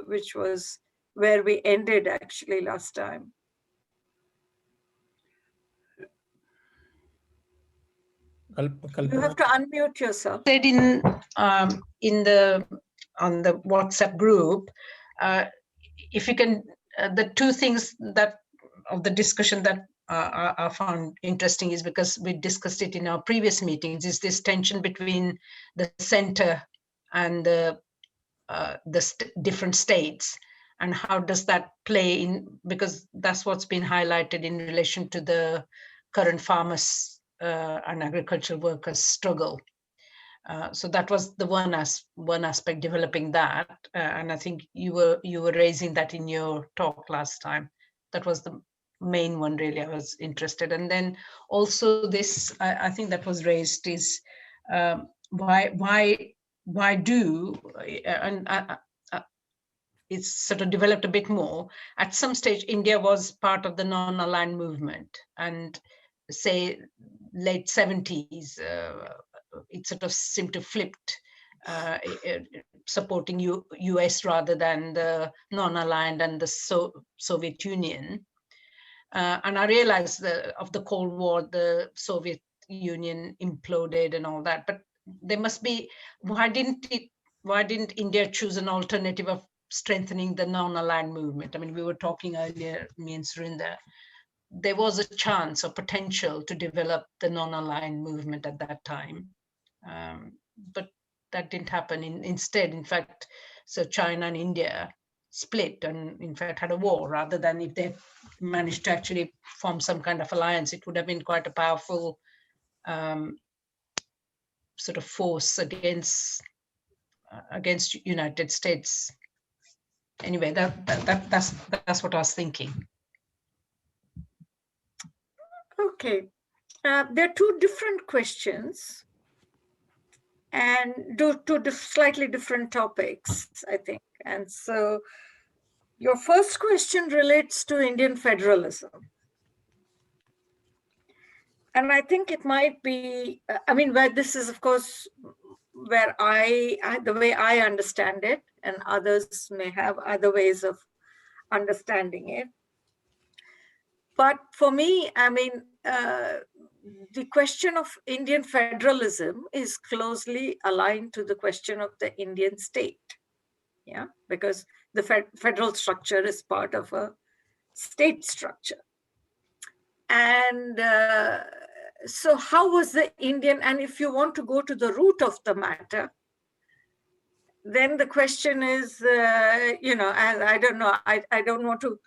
which was where we ended actually last time. You have to unmute yourself. Said in the on the WhatsApp group, if you can, the two things that of the discussion that I found interesting is because we discussed it in our previous meetings, is this tension between the center and the different states, and how does that play in, because that's what's been highlighted in relation to the current farmers and agricultural workers struggle. So that was the one aspect, developing that, and I think you were raising that in your talk last time. That was the main one really I was interested. And then also this, I think that was raised is why do, and it's sort of developed a bit more. At some stage, India was part of the non-aligned movement, and say late 70s, it sort of seemed to flipped, supporting US rather than the non-aligned and the Soviet Union. And I realized that of the Cold War, the Soviet Union imploded and all that, but there must be, why didn't India choose an alternative of strengthening the non-aligned movement? I mean, we were talking earlier, me and Surinder, there was a chance or potential to develop the non-aligned movement at that time. But that didn't happen. Instead, in fact, so China and India split and in fact had a war, rather than if they managed to actually form some kind of alliance, it would have been quite a powerful sort of force against United States. Anyway, that's what I was thinking. Okay, there are two different questions and two slightly different topics, I think. And so your first question relates to Indian federalism. And I think it might be, I mean, where this is, of course, where the way I understand it, and others may have other ways of understanding it. But for me, I mean, the question of Indian federalism is closely aligned to the question of the Indian state, yeah, because the federal structure is part of a state structure. And so how was the Indian, and if you want to go to the root of the matter, then the question is, you know, and I don't know, I don't want to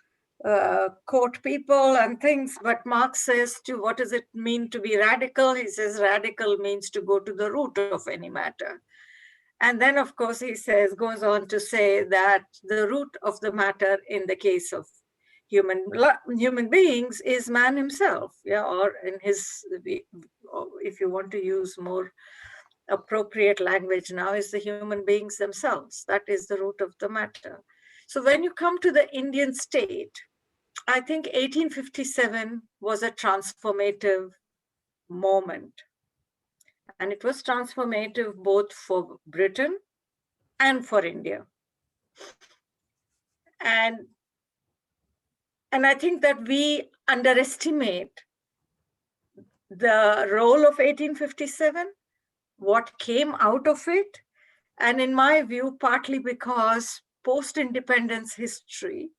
quote people and things, but Marx says, to what does it mean to be radical? He says radical means to go to the root of any matter. And then, of course, he goes on to say that the root of the matter in the case of human beings is man himself, yeah, or in his, if you want to use more appropriate language now, is the human beings themselves. That is the root of the matter. So when you come to the Indian state, I think 1857 was a transformative moment. And it was transformative both for Britain and for India. And I think that we underestimate the role of 1857, what came out of it, and in my view, partly because post-independence history,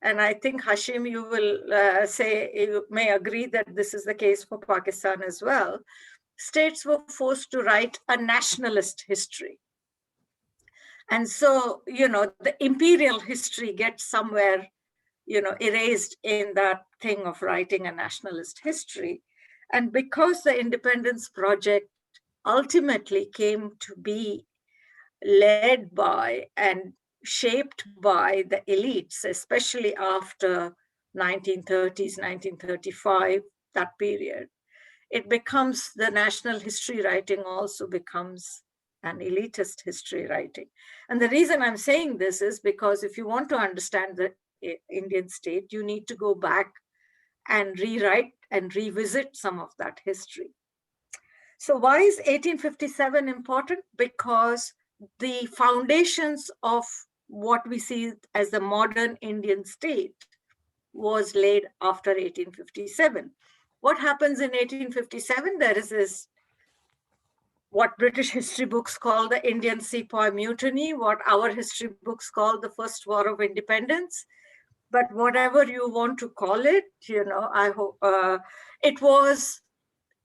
and I think Hashim, you will say, you may agree that this is the case for Pakistan as well, states were forced to write a nationalist history. And so, you know, the imperial history gets somewhere, you know, erased in that thing of writing a nationalist history. And because the independence project ultimately came to be led by and shaped by the elites, especially after 1930s, 1935, that period, it becomes, the national history writing also becomes an elitist history writing. And the reason I'm saying this is because if you want to understand the Indian state, you need to go back and rewrite and revisit some of that history. So why is 1857 important? Because the foundations of what we see as the modern Indian state was laid after 1857. What happens in 1857? There is this, what British history books call the Indian Sepoy Mutiny, what our history books call the First War of Independence. But whatever you want to call it, I hope it was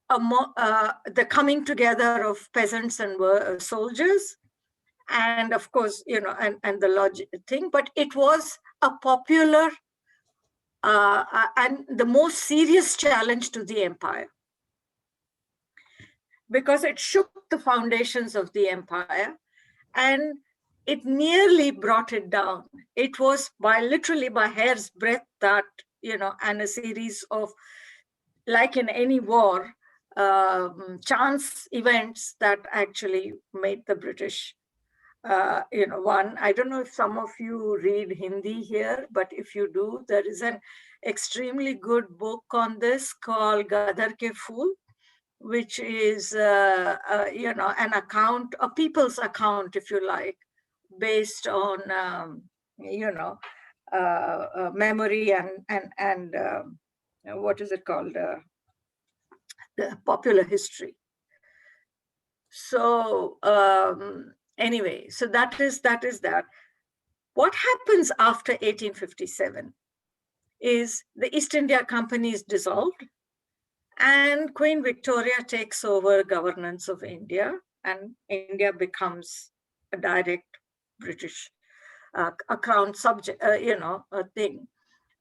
the coming together of peasants and soldiers, and of course, and the logic thing. But it was a popular and the most serious challenge to the empire, because it shook the foundations of the empire and it nearly brought it down. It was literally by hair's breadth that, and a series of, like in any war, chance events that actually made the British, one. I don't know if some of you read Hindi here, but if you do, there is an extremely good book on this called Gadar Ke Phool, which is, an account, a people's account, if you like, based on, memory and what is it called? The popular history. So anyway, so that is that. What happens after 1857 is the East India Company is dissolved and Queen Victoria takes over governance of India, and India becomes a direct British, a crown subject, a thing.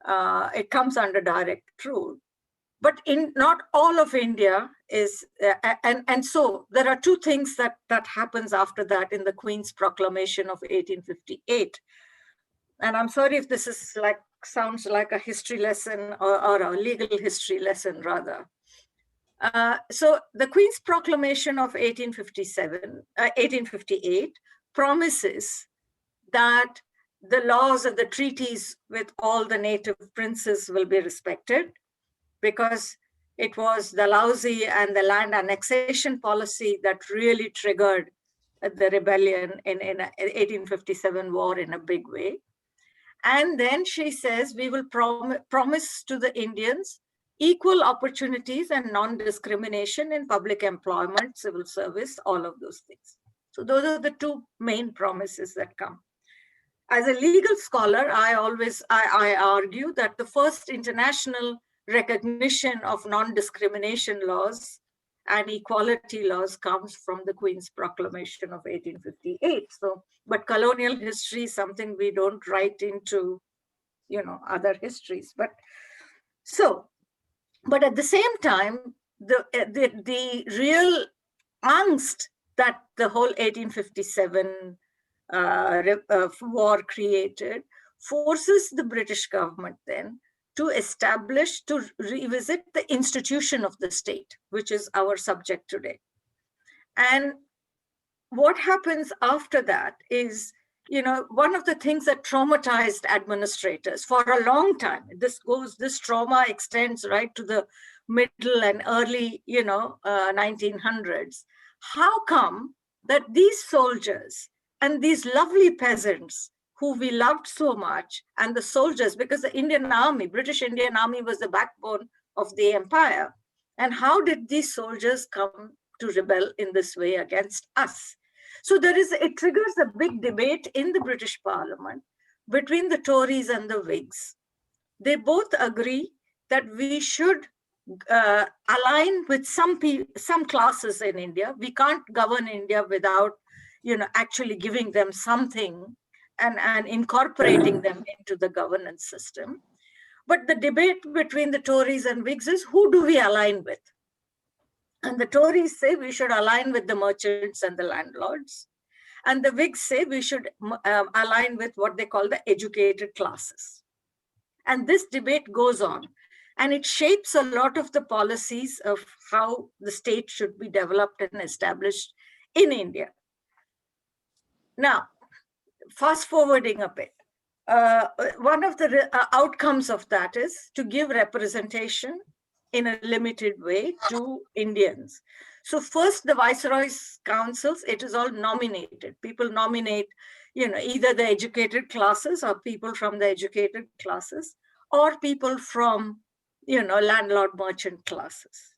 It comes under direct rule. But in not all of India is, and so there are two things that happens after that in the Queen's Proclamation of 1858. And I'm sorry if this is sounds like a history lesson or a legal history lesson rather. So the Queen's Proclamation of 1858 promises that the laws and the treaties with all the native princes will be respected, because it was the Lousy and the land annexation policy that really triggered the rebellion in 1857 war in a big way. And then she says, we will promise to the Indians equal opportunities and non-discrimination in public employment, civil service, all of those things. So those are the two main promises that come. As a legal scholar, I argue that the first international recognition of non-discrimination laws and equality laws comes from the Queen's Proclamation of 1858. So, but colonial history is something we don't write into, other histories. But at the same time, the real angst that the whole 1857 war created forces the British government then to revisit the institution of the state, which is our subject today. And what happens after that is, one of the things that traumatized administrators for a long time, this trauma extends right to the middle and early, 1900s. How come that these soldiers and these lovely peasants who we loved so much, and the soldiers, because the Indian Army, British Indian Army was the backbone of the empire. And how did these soldiers come to rebel in this way against us? So it triggers a big debate in the British Parliament between the Tories and the Whigs. They both agree that we should align with some classes in India. We can't govern India without, actually giving them something and incorporating them into the governance system. But the debate between the Tories and Whigs is, who do we align with? And the Tories say we should align with the merchants and the landlords. And the Whigs say we should align with what they call the educated classes. And this debate goes on. And it shapes a lot of the policies of how the state should be developed and established in India. Now, fast forwarding a bit, one of the outcomes of that is to give representation in a limited way to Indians. So first, the Viceroy's councils, it is all nominated. People nominate, either the educated classes or people from the educated classes or people from, landlord merchant classes.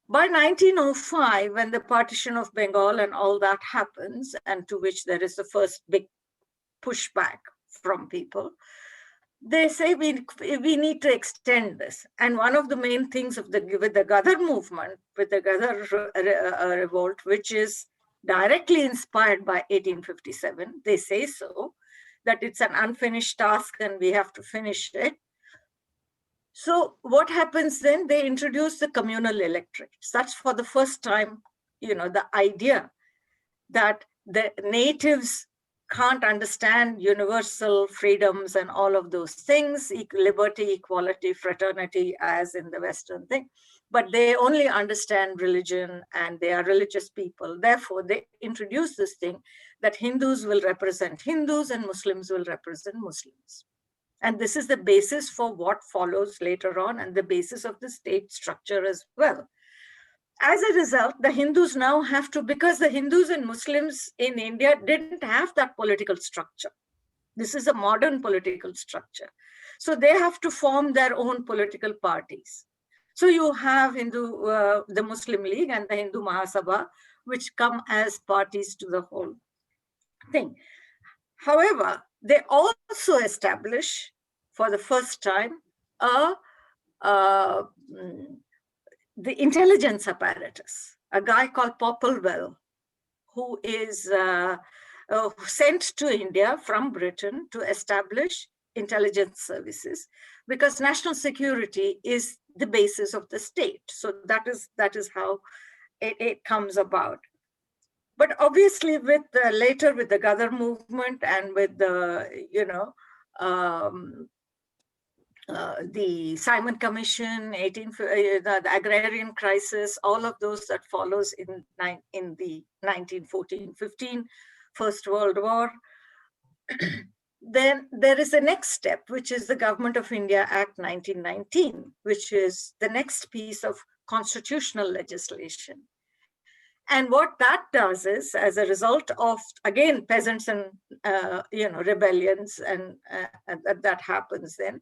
By 1905, when the partition of Bengal and all that happens, and to which there is the first big pushback from people, they say we need to extend this. And one of the main things with the Gadar movement, with the Gadar revolt, which is directly inspired by 1857, they say so, that it's an unfinished task and we have to finish it. So what happens then? They introduce the communal electorate. Such for the first time, the idea that the natives can't understand universal freedoms and all of those things, liberty, equality, fraternity, as in the Western thing, but they only understand religion and they are religious people. Therefore, they introduce this thing that Hindus will represent Hindus and Muslims will represent Muslims. And this is the basis for what follows later on and the basis of the state structure as well. As a result, the Hindus now have to, because the Hindus and Muslims in India didn't have that political structure. This is a modern political structure. So they have to form their own political parties. So you have the Muslim League and the Hindu Mahasabha, which come as parties to the whole thing. However, they also establish for the first time the intelligence apparatus, a guy called Popplewell, who is sent to India from Britain to establish intelligence services, because national security is the basis of the state. So that is how it comes about. But obviously, later with the Gadar movement and with the the Simon Commission, the agrarian crisis, all of those that follows in the 1914-15 First World War. Then there is a next step, which is the Government of India Act 1919, which is the next piece of constitutional legislation. And what that does is, as a result of, again, peasants and rebellions, and that happens then,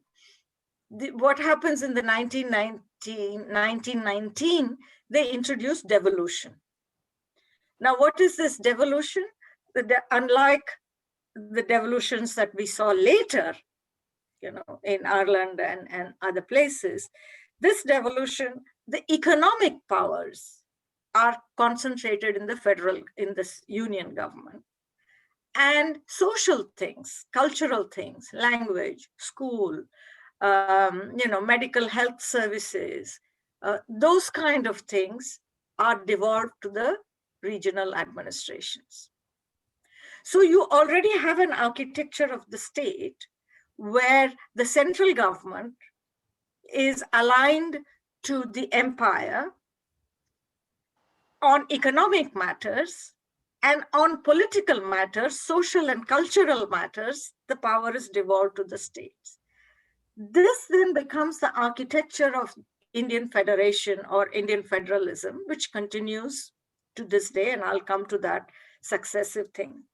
what happens in the 1919, they introduced devolution. Now, what is this devolution? Unlike the devolutions that we saw later, in Ireland and other places, this devolution, the economic powers are concentrated in this union government. And social things, cultural things, language, school, medical health services, those kind of things are devolved to the regional administrations. So you already have an architecture of the state where the central government is aligned to the empire on economic matters, and on political matters, social and cultural matters, the power is devolved to the states. This then becomes the architecture of Indian Federation or Indian federalism, which continues to this day, and I'll come to that successive thing.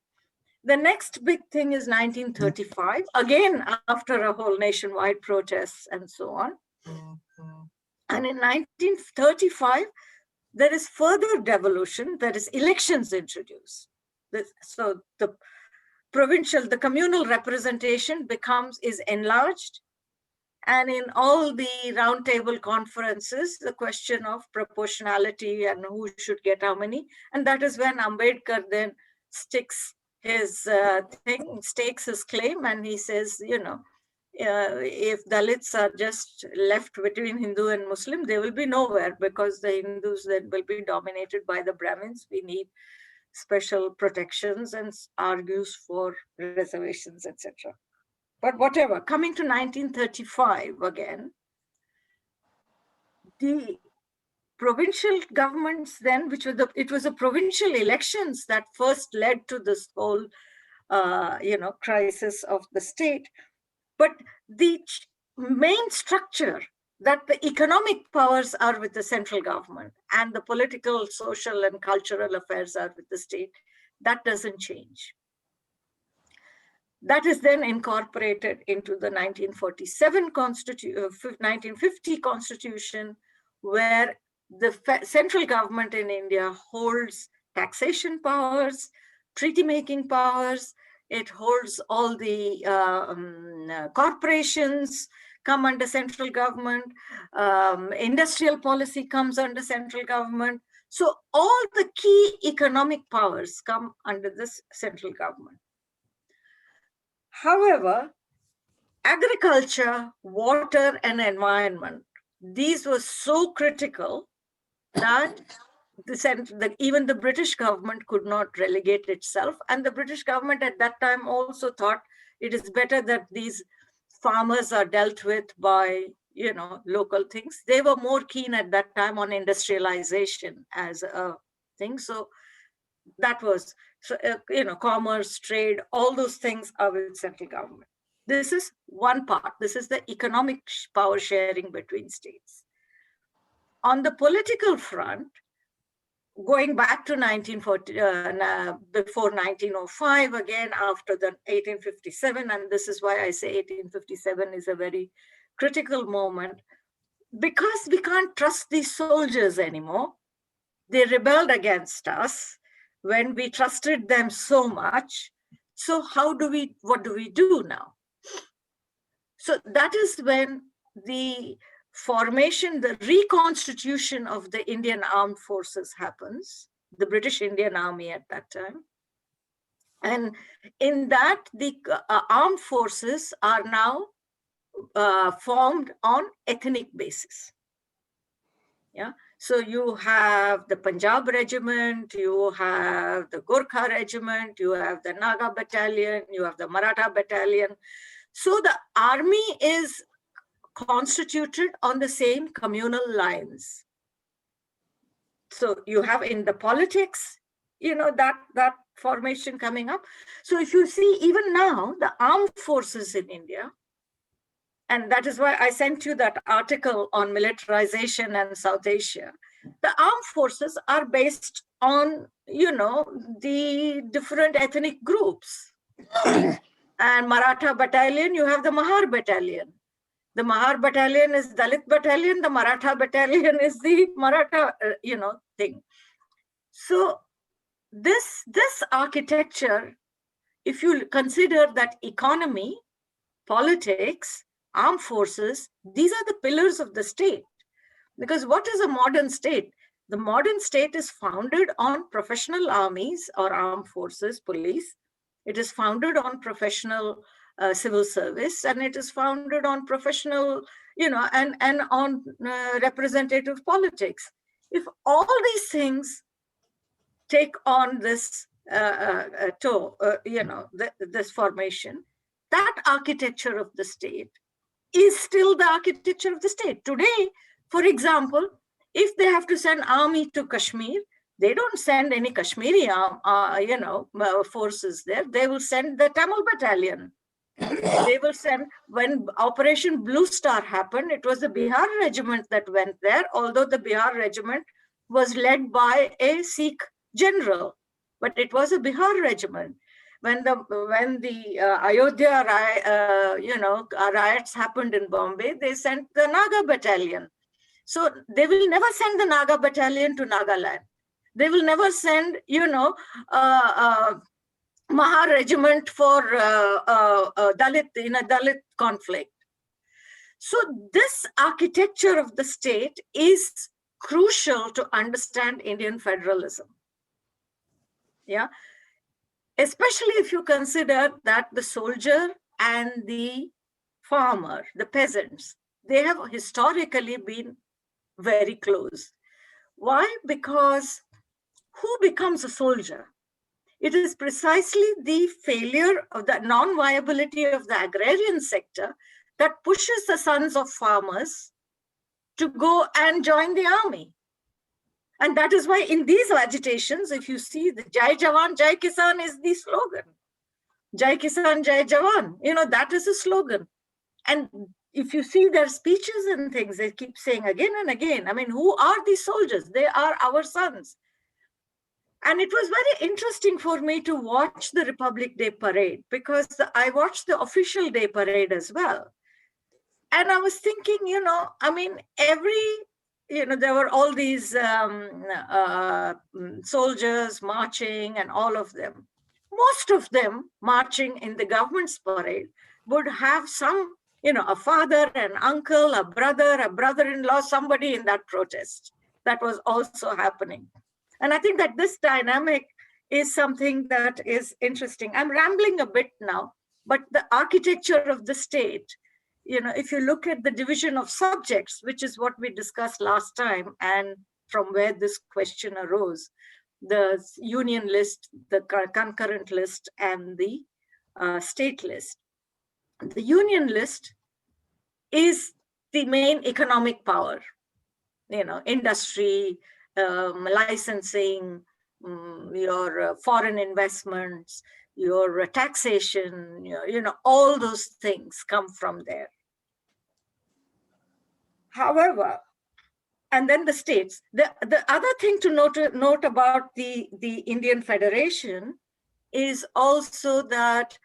The next big thing is 1935, again, after a whole nationwide protests and so on. And in 1935, there is further devolution, there is elections introduced. So the communal representation is enlarged. And in all the roundtable conferences, the question of proportionality and who should get how many. And that is when Ambedkar then stakes his claim, and he says, if Dalits are just left between Hindu and Muslim, they will be nowhere, because the Hindus then will be dominated by the Brahmins. We need special protections, and argues for reservations, etc. But whatever, coming to 1935 again, the provincial governments then, it was the provincial elections that first led to this whole, crisis of the state. But the main structure, that the economic powers are with the central government and the political, social, and cultural affairs are with the state, that doesn't change. That is then incorporated into the 1950 Constitution, where the central government in India holds taxation powers, treaty-making powers. It holds all the corporations come under central government. Industrial policy comes under central government. So all the key economic powers come under this central government. However, agriculture, water, and environment, these were so critical that even the British government could not relegate itself. And the British government at that time also thought it is better that these farmers are dealt with by, local things. They were more keen at that time on industrialization as a thing. So that was, commerce, trade, all those things are with central government. This is one part. This is the economic power sharing between states. On the political front, going back to 1940, before 1905, again, after the 1857, and this is why I say 1857 is a very critical moment, because we can't trust these soldiers anymore. They rebelled against us when we trusted them so much. So what do we do now? So that is when the formation, the reconstitution of the Indian armed forces happens, the British Indian Army at that time. And in that, the armed forces are now formed on ethnic basis. Yeah. So you have the Punjab regiment, you have the Gurkha regiment, you have the Naga battalion, you have the Maratha battalion. So the army is constituted on the same communal lines. So you have in the politics, that formation coming up. So if you see even now, the armed forces in India, and that is why I sent you that article on militarization and South Asia, the armed forces are based on, the different ethnic groups. And Maratha battalion, you have the Mahar battalion. The Mahar battalion is Dalit battalion. The Maratha battalion is the Maratha, thing. So this architecture, if you consider that economy, politics, armed forces, these are the pillars of the state. Because what is a modern state? The modern state is founded on professional armies or armed forces, police. It is founded on professional civil service, and it is founded on professional, and on representative politics. If all these things take on this this formation, that architecture of the state is still the architecture of the state. Today, for example, if they have to send army to Kashmir, they don't send any Kashmiri forces there. They will send the Tamil battalion. They will send, when Operation Blue Star happened, it was the Bihar regiment that went there, although the Bihar regiment was led by a Sikh general, but it was a Bihar regiment. When the Ayodhya riots happened in Bombay, they sent the Naga battalion. So they will never send the Naga battalion to Nagaland. They will never send, Mahar regiment for Dalit, in a Dalit conflict. So this architecture of the state is crucial to understand Indian federalism. Yeah. Especially if you consider that the soldier and the farmer, the peasants, they have historically been very close. Why? Because who becomes a soldier? It is precisely the failure of the non-viability of the agrarian sector that pushes the sons of farmers to go and join the army. And that is why in these agitations, if you see, the Jai Jawan, Jai Kisan is the slogan. Jai Kisan, Jai Jawan, that is a slogan. And if you see their speeches and things, they keep saying again and again, I mean, who are these soldiers? They are our sons. And it was very interesting for me to watch the Republic Day parade, because I watched the official day parade as well. And I was thinking, I mean, there were all these soldiers marching and all of them. Most of them marching in the government's parade would have some, a father, an uncle, a brother-in-law, somebody in that protest. That was also happening. And I think that this dynamic is something that is interesting. I'm rambling a bit now, but the architecture of the state, if you look at the division of subjects, which is what we discussed last time, and from where this question arose, the union list, the concurrent list, and the state list. The union list is the main economic power, industry, licensing, your foreign investments, your taxation, all those things come from there. However, and then the states. The other thing to note about the Indian Federation is also that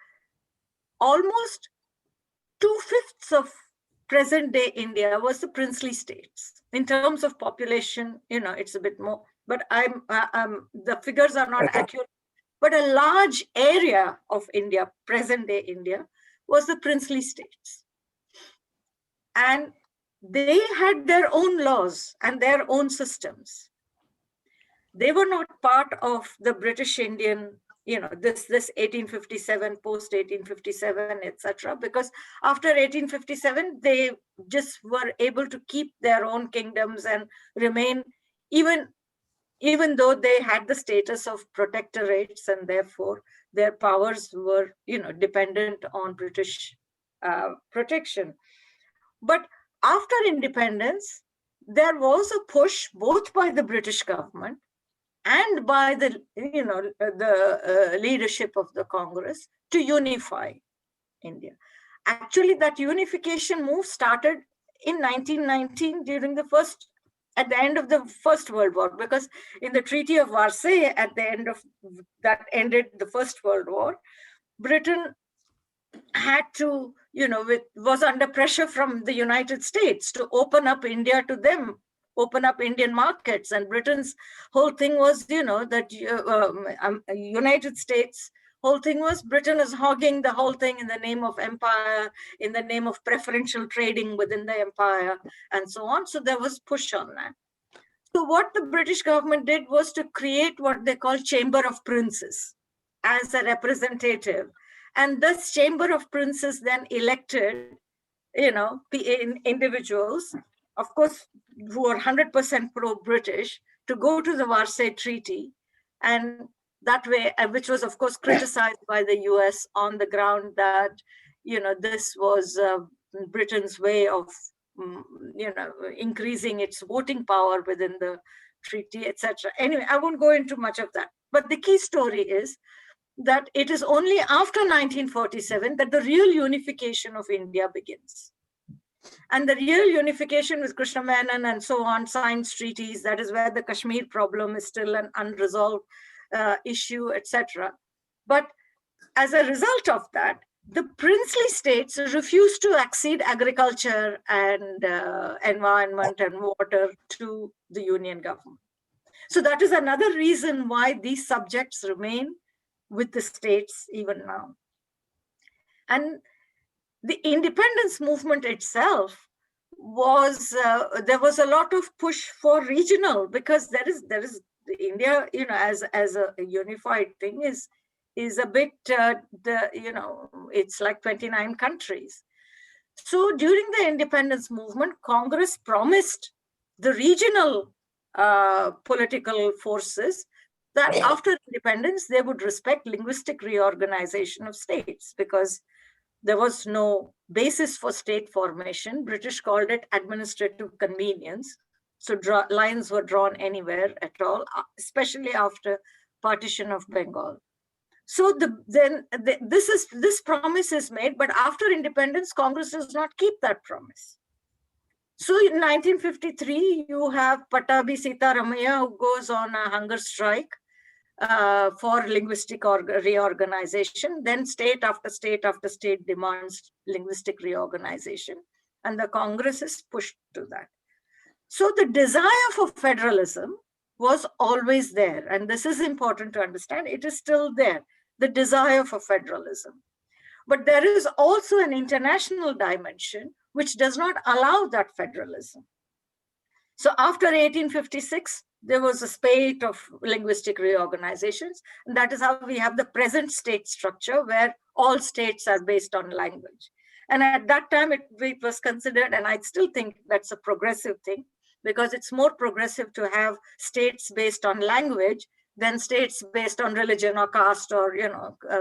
almost 2/5 of present day India was the princely states. In terms of population, it's a bit more, but the figures are not accurate. But a large area of India, present day India, was the princely states. And they had their own laws and their own systems. They were not part of the British Indian, this 1857, post 1857, etc. Because after 1857, they just were able to keep their own kingdoms and remain, even though they had the status of protectorates, and therefore their powers were, dependent on British protection. But after independence, there was a push both by the British government and by the leadership of the Congress to unify India. Actually, that unification move started in 1919 at the end of the First World War, because in the Treaty of Versailles, at the end of that ended the First World War, Britain had to, was under pressure from the United States to open up India to them, open up Indian markets. And Britain's whole thing was, that United States, whole thing was Britain is hogging the whole thing in the name of empire, in the name of preferential trading within the empire, and so on. So there was push on that. So what the British government did was to create what they call Chamber of Princes as a representative. And this Chamber of Princes then elected, individuals, of course, who are 100% pro-British, to go to the Versailles Treaty. And that way, which was, of course, criticized by the US on the ground that, this was Britain's way of, increasing its voting power within the treaty, etc. Anyway, I won't go into much of that. But the key story is that it is only after 1947 that the real unification of India begins. And the real unification with Krishna Menon and so on, signs treaties, that is where the Kashmir problem is still an unresolved issue, etc. But as a result of that, the princely states refused to accede agriculture and environment and water to the union government. So that is another reason why these subjects remain with the states even now. And the independence movement itself was, there was a lot of push for regional, because there is India, as a unified thing is a bit, it's like 29 countries. So during the independence movement, Congress promised the regional political forces that after independence, they would respect linguistic reorganization of states, because there was no basis for state formation. British called it administrative convenience. So lines were drawn anywhere at all, especially after partition of Bengal. So this promise is made, but after independence, Congress does not keep that promise. So in 1953, you have Pattabhi Sitaramaiah, who goes on a hunger strike, for linguistic reorganization. Then state after state after state demands linguistic reorganization, and the Congress is pushed to that. So the desire for federalism was always there, and this is important to understand. It is still there, the desire for federalism. But there is also an international dimension which does not allow that federalism. So after 1856, there was a spate of linguistic reorganizations. And that is how we have the present state structure, where all states are based on language. And at that time, it was considered, and I still think that's a progressive thing, because it's more progressive to have states based on language than states based on religion or caste or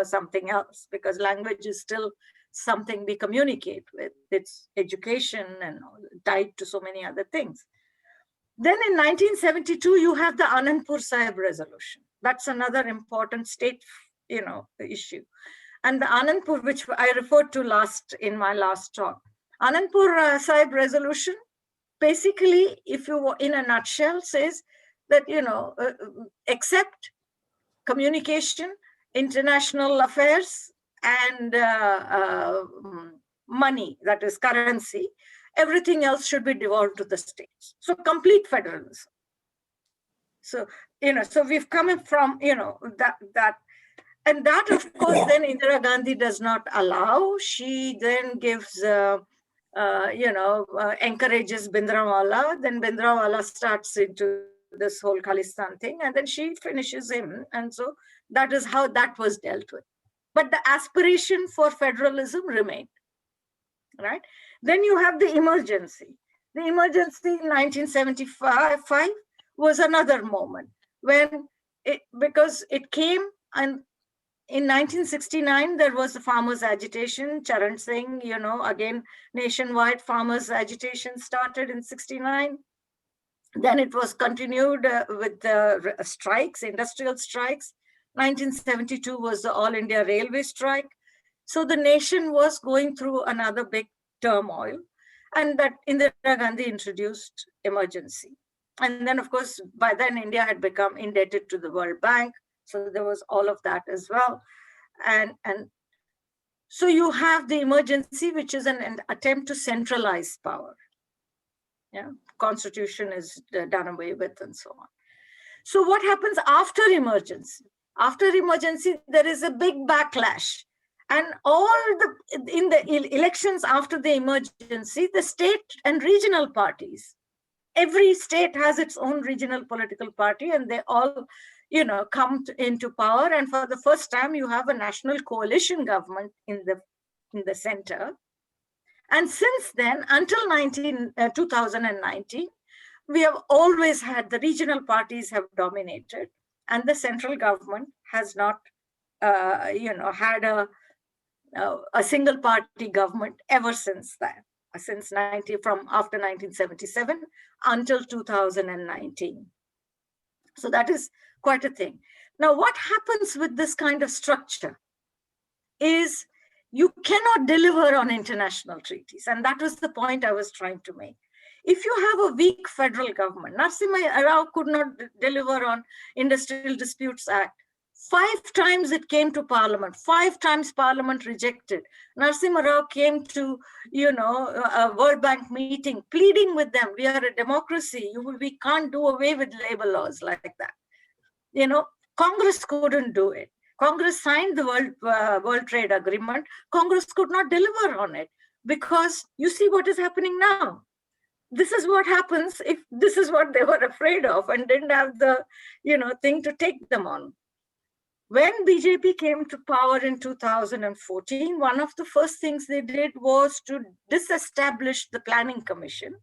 something else, because language is still something we communicate with. It's education and tied to so many other things. Then in 1972, you have the Anandpur Sahib resolution. That's another important state, issue. And the Anandpur, which I referred to in my last talk, Anandpur Sahib resolution, basically, if you, in a nutshell, says that, accept communication, international affairs, and money, that is currency, everything else should be devolved to the states. So complete federalism. So, so we've come from, that, and that, of course, then Indira Gandhi does not allow. She then gives, encourages Bhindranwala. Then Bhindranwala starts into this whole Khalistan thing, and then she finishes him. And so that is how that was dealt with. But the aspiration for federalism remained, right? Then you have the emergency. The emergency in 1975 was another moment when because it came, and in 1969, there was the farmers' agitation, Charan Singh, again, nationwide farmers' agitation started in 69. Then it was continued with the strikes, industrial strikes. 1972 was the All India Railway strike. So the nation was going through another big turmoil, and that Indira Gandhi introduced emergency. And then, of course, by then India had become indebted to the World Bank. So there was all of that as well. And so you have the emergency, which is an attempt to centralize power. Yeah, Constitution is done away with and so on. So what happens after emergency? After emergency, there is a big backlash. And in the elections after the emergency, the state and regional parties, every state has its own regional political party, and they all, come into power. And for the first time, you have a national coalition government in the center. And since then, until 2019, we have always had the regional parties have dominated, and the central government has not, had a single party government ever since that, from after 1977 until 2019. So that is quite a thing. Now, what happens with this kind of structure is you cannot deliver on international treaties. And that was the point I was trying to make. If you have a weak federal government, Narasimha Rao could not deliver on Industrial Disputes Act. 5 times it came to Parliament. 5 times Parliament rejected. Narasimha Rao came to, a World Bank meeting, pleading with them. We are a democracy. We can't do away with labor laws like that. Congress couldn't do it. Congress signed the World Trade Agreement. Congress could not deliver on it because you see what is happening now. This is what happens if this is what they were afraid of and didn't have the, thing to take them on. When BJP came to power in 2014, one of the first things they did was to disestablish the Planning Commission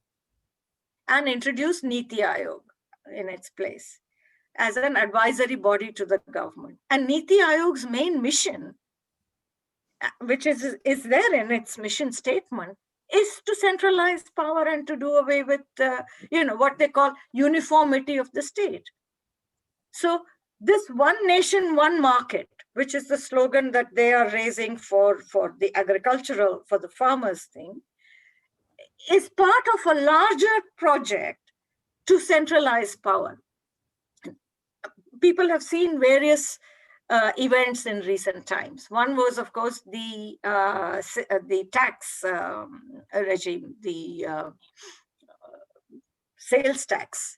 and introduce Niti Aayog in its place as an advisory body to the government. And Niti Aayog's main mission, which is there in its mission statement, is to centralize power and to do away with, what they call uniformity of the state. So this one nation, one market, which is the slogan that they are raising for the agricultural, for the farmers thing, is part of a larger project to centralize power. people have seen various events in recent times. One was, of course, the tax regime, the sales tax,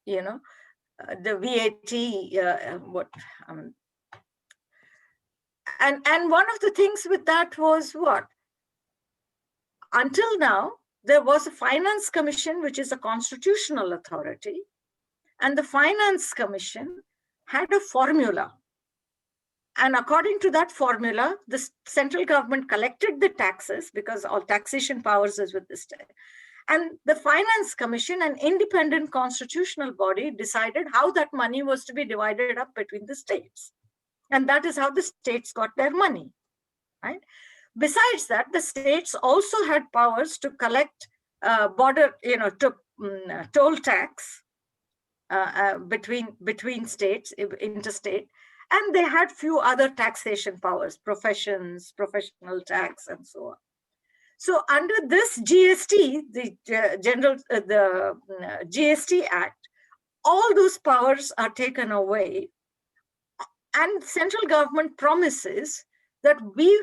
you know, the VAT, and one of the things with that was what? Until now, there was a finance commission, which is a constitutional authority, and the finance commission had a formula. And according to that formula, the central government collected the taxes, because all taxation powers is with the state. And the finance commission, an independent constitutional body, decided how that money was to be divided up between the states. And that is how the states got their money, right? Besides that, the states also had powers to collect toll tax between states, interstate, and they had few other taxation powers, professional tax, and so on. So under this GST, the GST Act, all those powers are taken away, and central government promises that we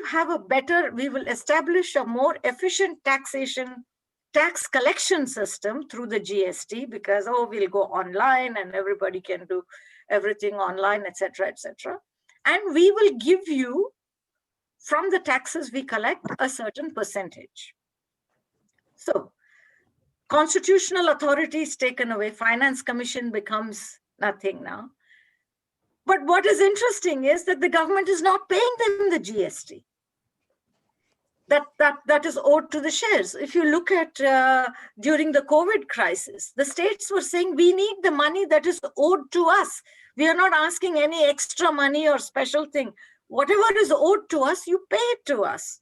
will establish a more efficient tax collection system through the GST, because, we'll go online and everybody can do everything online, etc., etc. And we will give you, from the taxes we collect, a certain percentage. So constitutional authority is taken away, finance commission becomes nothing now. But what is interesting is that the government is not paying them the GST that is owed to the shares. If you look at during the COVID crisis, the states were saying, we need the money that is owed to us. We are not asking any extra money or special thing. Whatever is owed to us, you pay it to us.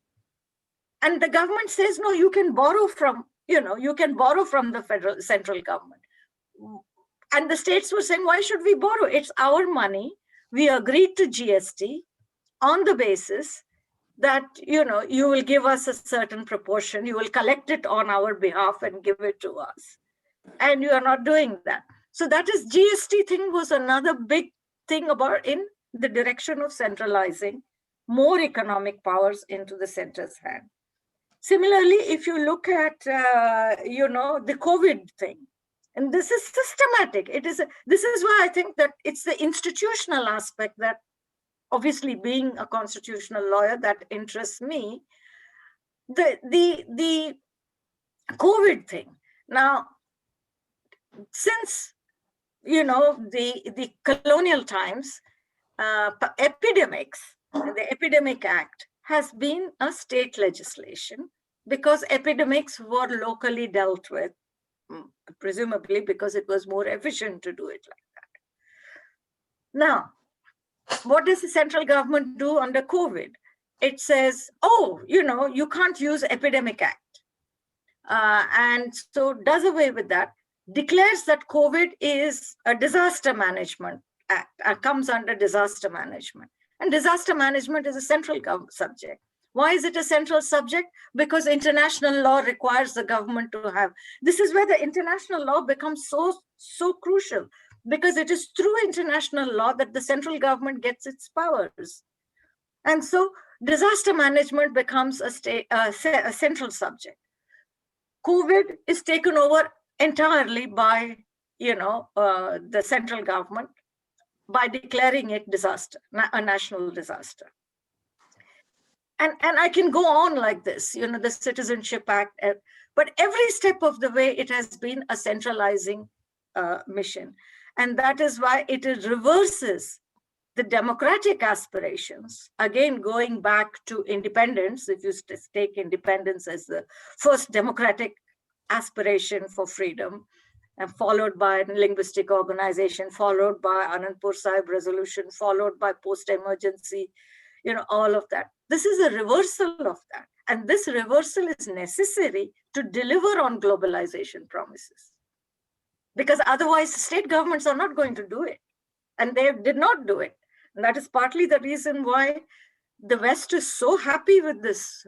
And the government says, no, you can borrow from the central government. And the states were saying, why should we borrow? It's our money. We agreed to GST on the basis that, you will give us a certain proportion. You will collect it on our behalf and give it to us. And you are not doing that. So that is, GST thing was another big thing about in the direction of centralizing more economic powers into the center's hand. Similarly, if you look at, the COVID thing, and this is systematic. This is why I think that it's the institutional aspect that, obviously being a constitutional lawyer, that interests me. The COVID thing. Now, since, the colonial times, epidemics, the Epidemic Act has been a state legislation, because epidemics were locally dealt with, presumably because it was more efficient to do it like that. Now, what does the central government do under COVID? It says, you can't use Epidemic Act. And so does away with that, declares that COVID is a disaster management act, comes under disaster management. And disaster management is a central subject. Why is it a central subject? Because international law requires the government to have. This is where the international law becomes so crucial, because it is through international law that the central government gets its powers. And so disaster management becomes a central subject. COVID is taken over entirely by, the central government, by declaring it a national disaster. And I can go on like this, the Citizenship Act, but every step of the way, it has been a centralizing mission. And that is why it reverses the democratic aspirations, again, going back to independence. If you take independence as the first democratic aspiration for freedom, and followed by linguistic organization, followed by Anandpur Sahib resolution, followed by post-emergency, all of that. This is a reversal of that. And this reversal is necessary to deliver on globalization promises. Because otherwise, state governments are not going to do it. And they did not do it. And that is partly the reason why the West is so happy with this,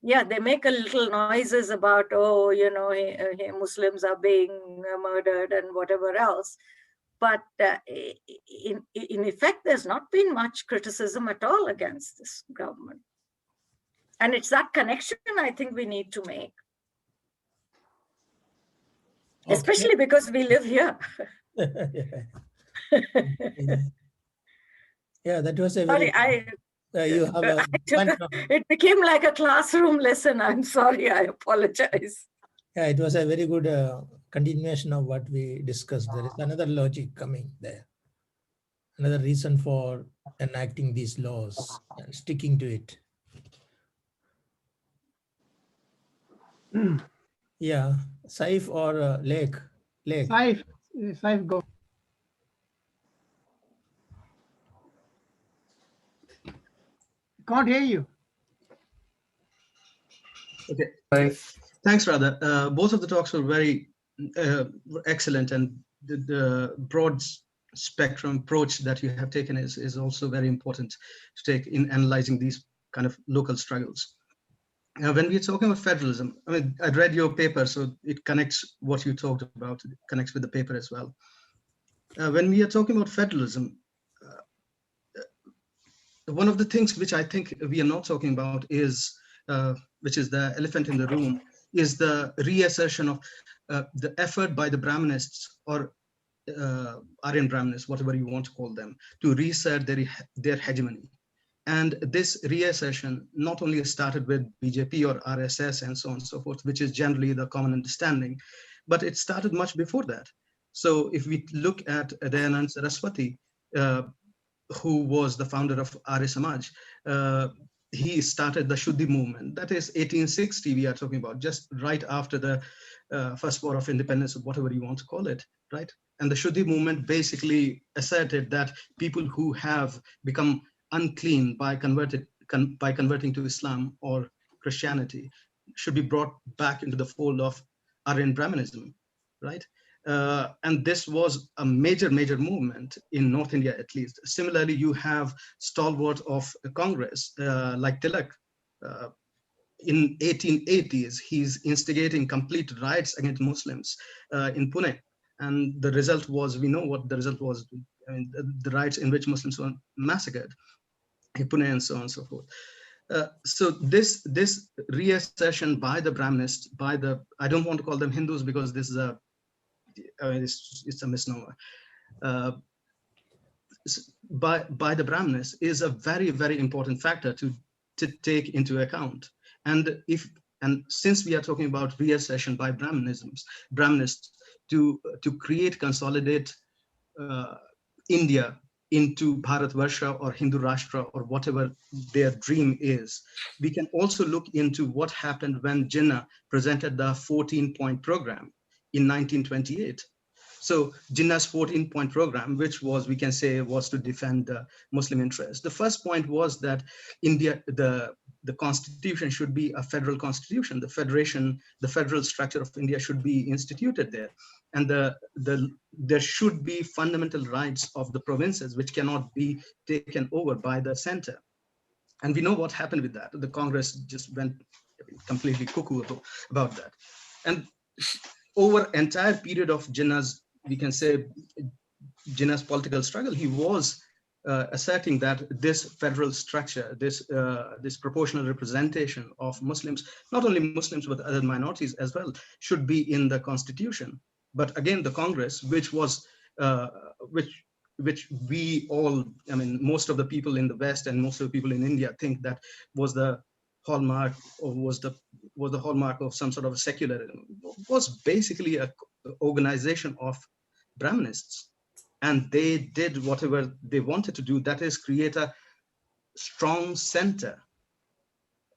Yeah, they make a little noises about, Muslims are being murdered and whatever else. But in effect, there's not been much criticism at all against this government. And it's that connection I think we need to make. Okay. Especially because we live here. Yeah, that was a very... Sorry, you have a it became like a classroom lesson. I'm sorry, I apologize. Yeah, it was a very good continuation of what we discussed. There is another logic coming there. Another reason for enacting these laws and sticking to it. Yeah, Saif or Lake? Saif, go. Can't hear you. Okay, thanks, Radha. Both of the talks were very excellent, and the broad spectrum approach that you have taken is also very important to take in analyzing these kind of local struggles. When we're talking about federalism, I mean, I read your paper, so it connects what you talked about, it connects with the paper as well. When we are talking about federalism, one of the things which I think we are not talking about is, which is the elephant in the room, is the reassertion of the effort by the Brahminists or Aryan Brahminists, whatever you want to call them, to reassert their hegemony. And this reassertion not only started with BJP or RSS and so on and so forth, which is generally the common understanding, but it started much before that. So if we look at Dayanand Saraswati, who was the founder of Arya Samaj, he started the Shuddhi movement. That is 1860 we are talking about, just right after the first war of independence, or whatever you want to call it, right? And the Shuddhi movement basically asserted that people who have become unclean by converting to Islam or Christianity should be brought back into the fold of Aryan Brahmanism, right? And this was a major movement in North India, at least. Similarly, you have stalwart of Congress like Tilak. In 1880s, he's instigating complete riots against Muslims in Pune. And the result was, we know what the result was. I mean, the riots in which Muslims were massacred in Pune and so on and so forth. So this reassertion by the Brahminists, by the, I don't want to call them Hindus because this is a, I mean, it's a misnomer. By the Brahminists is a very important factor to take into account. And since we are talking about reassertion by Brahminists to consolidate India into Bharatvarsha or Hindu Rashtra or whatever their dream is, we can also look into what happened when Jinnah presented the 14-point program in 1928. So Jinnah's 14-point program, which was, we can say, was to defend the Muslim interest. The first point was that India, the constitution should be a federal constitution. The federal structure of India should be instituted there. And there should be fundamental rights of the provinces, which cannot be taken over by the center. And we know what happened with that. The Congress just went completely cuckoo about that. And over entire period of Jinnah's, we can say, Jinnah's political struggle, he was asserting that this federal structure, this proportional representation of Muslims, not only Muslims but other minorities as well, should be in the constitution. But again, the Congress, which was which we all, I mean, most of the people in the West and most of the people in India think that was the hallmark, or was the hallmark of some sort of secularism, was basically an organization of Brahminists. And they did whatever they wanted to do, that is create a strong center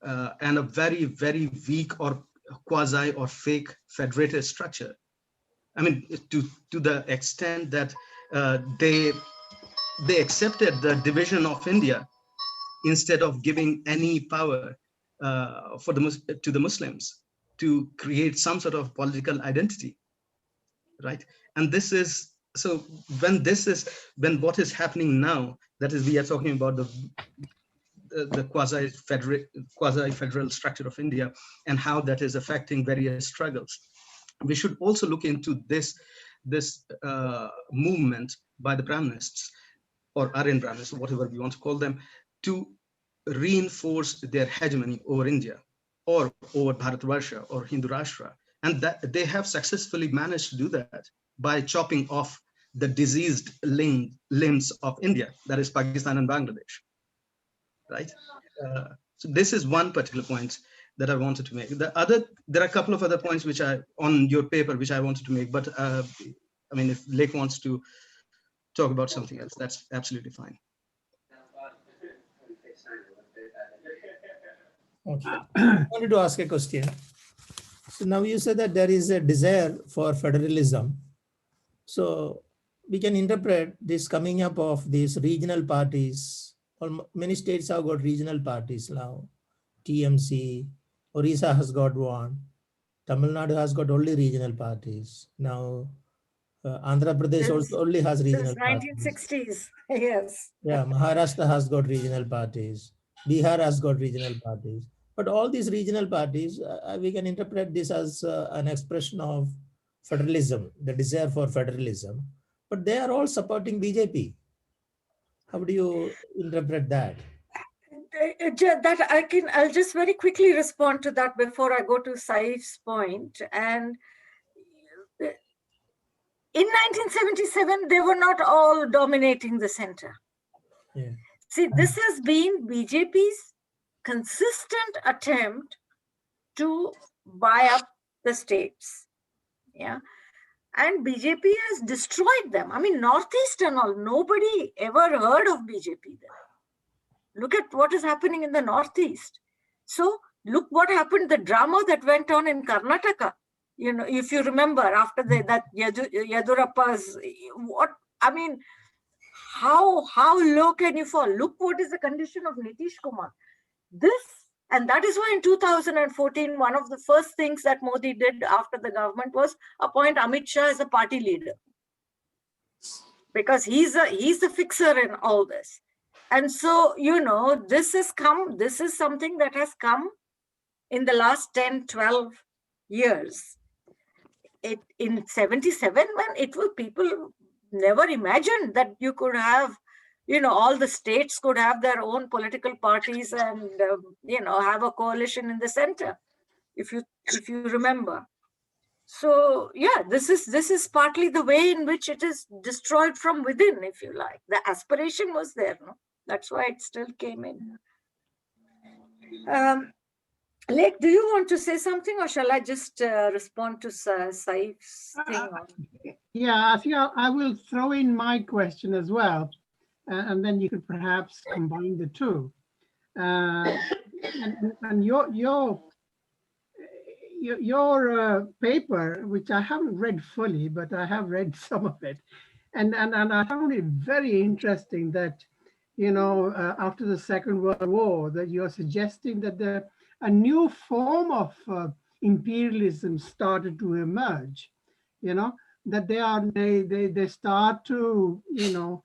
and a very weak or quasi or fake federated structure. I mean, to the extent that they accepted the division of India instead of giving any power to the Muslims to create some sort of political identity, right? And this is, so when what is happening now, that is, we are talking about the quasi-federal structure of India and how that is affecting various struggles. We should also look into this this movement by the Brahminists or Aryan Brahminists, whatever we want to call them, to reinforce their hegemony over India or over Bharatvarsha or Hindu Rashtra. And that they have successfully managed to do that by chopping off the diseased limbs of India, that is Pakistan and Bangladesh, right? So this is one particular point that I wanted to make. There are a couple of other points which I, on your paper, which I wanted to make, but I mean, if Lake wants to talk about something else, that's absolutely fine. Okay. I wanted to ask a question. So now you said that there is a desire for federalism. So we can interpret this coming up of these regional parties, or many states have got regional parties now. TMC, Orissa has got one. Tamil Nadu has got only regional parties. Now Andhra Pradesh also only has regional Since parties. 1960s, yes. Yeah, Maharashtra has got regional parties. Bihar has got regional parties. But all these regional parties, we can interpret this as an expression of federalism, the desire for federalism. But they are all supporting BJP. How do you interpret that? That I'll just very quickly respond to that before I go to Saif's point. And in 1977, they were not all dominating the center. Yeah. See, this has been BJP's consistent attempt to buy up the states. Yeah. And BJP has destroyed them. I mean, Northeast and all, nobody ever heard of BJP there. Look at what is happening in the Northeast. So look what happened, the drama that went on in Karnataka. You know, if you remember, after that Yadurappa's, what, I mean, how low can you fall? Look what is the condition of Nitish Kumar. And that is why in 2014, one of the first things that Modi did after the government was appoint Amit Shah as a party leader. Because he's the fixer in all this. And so, you know, this is something that has come in the last 10, 12 years. In 77, people never imagined that you could have, you know, all the states could have their own political parties and, you know, have a coalition in the center, if you remember. So, yeah, this is partly the way in which it is destroyed from within, if you like. The aspiration was there, no? That's why it still came in. Lake, do you want to say something, or shall I just respond to Saif's thing? Yeah, I think I will throw in my question as well, and then you could perhaps combine the two. And your paper, which I haven't read fully, but I have read some of it, and I found it very interesting that, you know, after the Second World War, that you're suggesting that a new form of imperialism started to emerge. You know, that they start to, you know,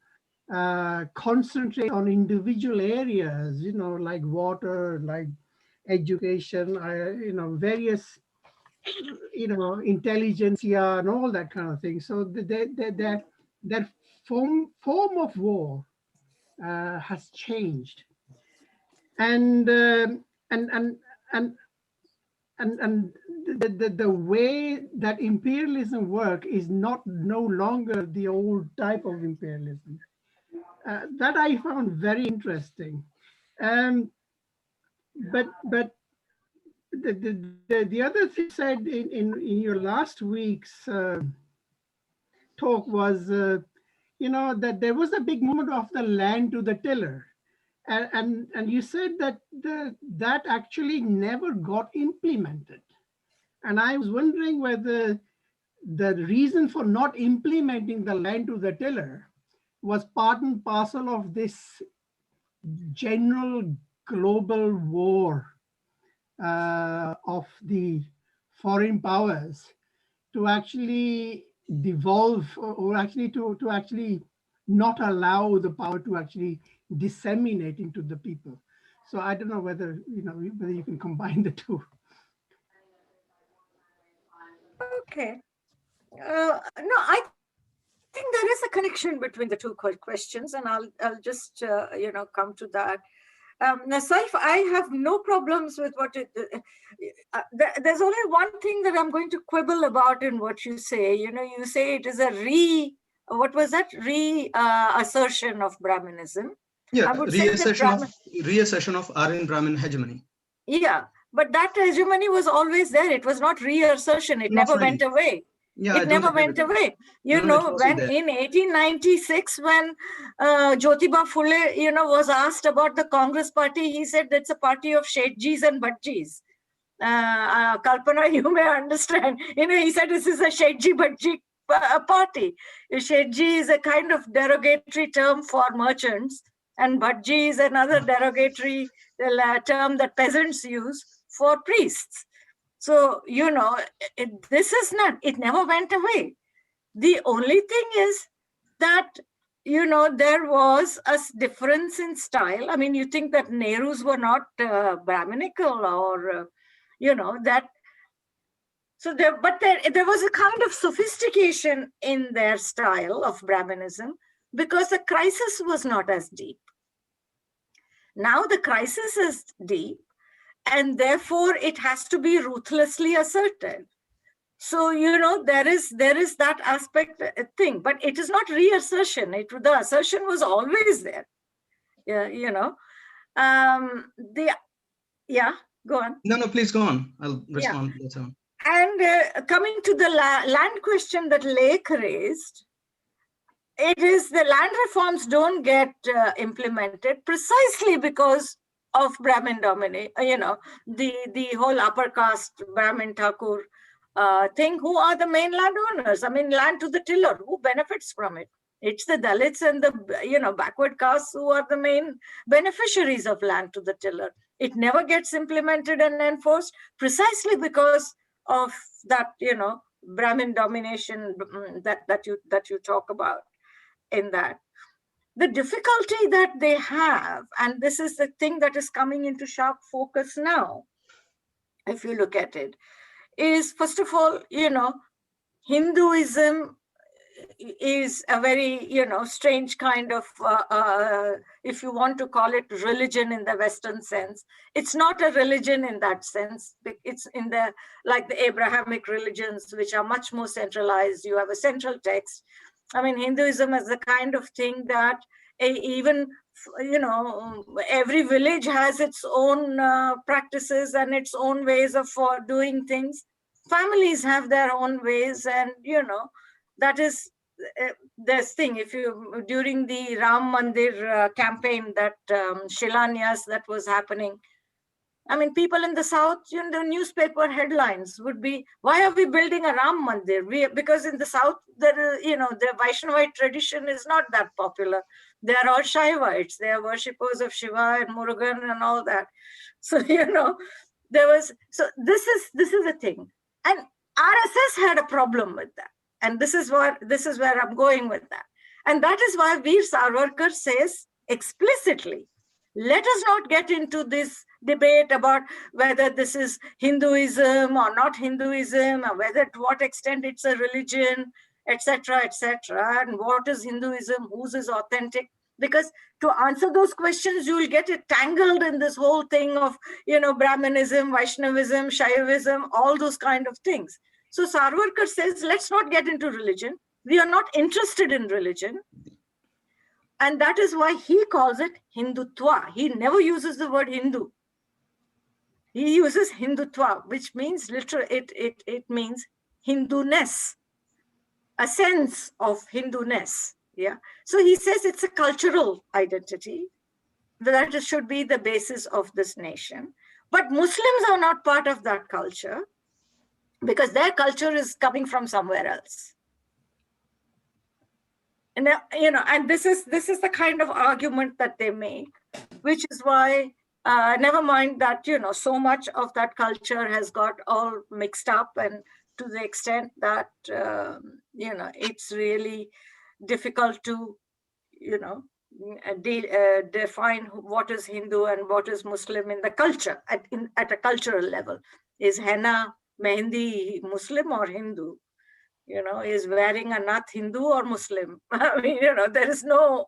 concentrate on individual areas, you know, like water, like education, you know, various, you know, intelligentsia and all that kind of thing. So that form of war has changed, and the way that imperialism work is no longer the old type of imperialism. That I found very interesting. But the other thing you said in your last week's talk was, you know, that there was a big movement of the land to the tiller. And you said that that actually never got implemented. And I was wondering whether the reason for not implementing the land to the tiller was part and parcel of this general global war of the foreign powers to actually devolve, or actually to actually not allow the power to actually disseminate into the people. So I don't know whether, you know, whether you can combine the two. Okay. No, I think there is a connection between the two questions, and I'll just come to that. Saif, I have no problems with what there's only one thing that I'm going to quibble about in what you say. You say it is a what was that? Assertion of Brahminism. Yeah, I would say that reassertion of Aryan Brahmin hegemony. Yeah, but that hegemony was always there. It was not reassertion. It never went away. Yeah, it never went away. When in 1896, when Jyotiba Phule, was asked about the Congress party, he said that's a party of Shethjis and Bhatjis. Kalpana, you may understand. He said this is a Shethji Bhatji party. Shethji is a kind of derogatory term for merchants, and Bhatji is another derogatory term that peasants use for priests. So, this is not, it never went away. The only thing is that, there was a difference in style. I mean, you think that Nehrus were not Brahminical or, that. So there was a kind of sophistication in their style of Brahminism because the crisis was not as deep. Now the crisis is deep, and therefore it has to be ruthlessly asserted. So, there is that aspect thing, but it is not reassertion. The assertion was always there. Yeah, go on. No, please go on. I'll respond later on. And coming to the land question that Lake raised, it is the land reforms don't get implemented precisely because of Brahmin domination, the whole upper caste Brahmin Thakur thing. Who are the main landowners? I mean, land to the tiller, who benefits from it? It's the Dalits and the backward castes who are the main beneficiaries of land to the tiller. It never gets implemented and enforced precisely because of that, Brahmin domination that you talk about in that. The difficulty that they have, and this is the thing that is coming into sharp focus now, if you look at it, is first of all, Hinduism is a very, strange kind of, if you want to call it religion in the Western sense. It's not a religion in that sense. It's in like the Abrahamic religions, which are much more centralized. You have a central text. I mean, Hinduism is the kind of thing that even, every village has its own practices and its own ways of doing things. Families have their own ways, and, that is this thing. If you, during the Ram Mandir campaign, that Shilanyas that was happening, I mean, people in the South, the newspaper headlines would be, why are we building a Ram Mandir? Because in the South, the Vaishnavite tradition is not that popular. They are all Shaivites. They are worshippers of Shiva and Murugan and all that. So, this is a thing. And RSS had a problem with that. And this is where I'm going with that. And that is why Veer Savarkar says explicitly, let us not get into this debate about whether this is Hinduism or not Hinduism, or whether to what extent it's a religion, etc., and what is Hinduism, whose is authentic. Because to answer those questions, you will get it tangled in this whole thing of, Brahmanism, Vaishnavism, Shaivism, all those kind of things. So Savarkar says, let's not get into religion. We are not interested in religion. And that is why he calls it Hindutva. He never uses the word Hindu. He uses Hindutva, which means it means Hinduness, a sense of Hinduness. Yeah. So he says it's a cultural identity that it should be the basis of this nation. But Muslims are not part of that culture, because their culture is coming from somewhere else. And and this is the kind of argument that they make, which is why never mind that so much of that culture has got all mixed up, and to the extent that it's really difficult to define what is Hindu and what is Muslim in the culture at a cultural level. Is henna, Mehendi Muslim or Hindu? is wearing a nath, Hindu or Muslim. I mean, there is no,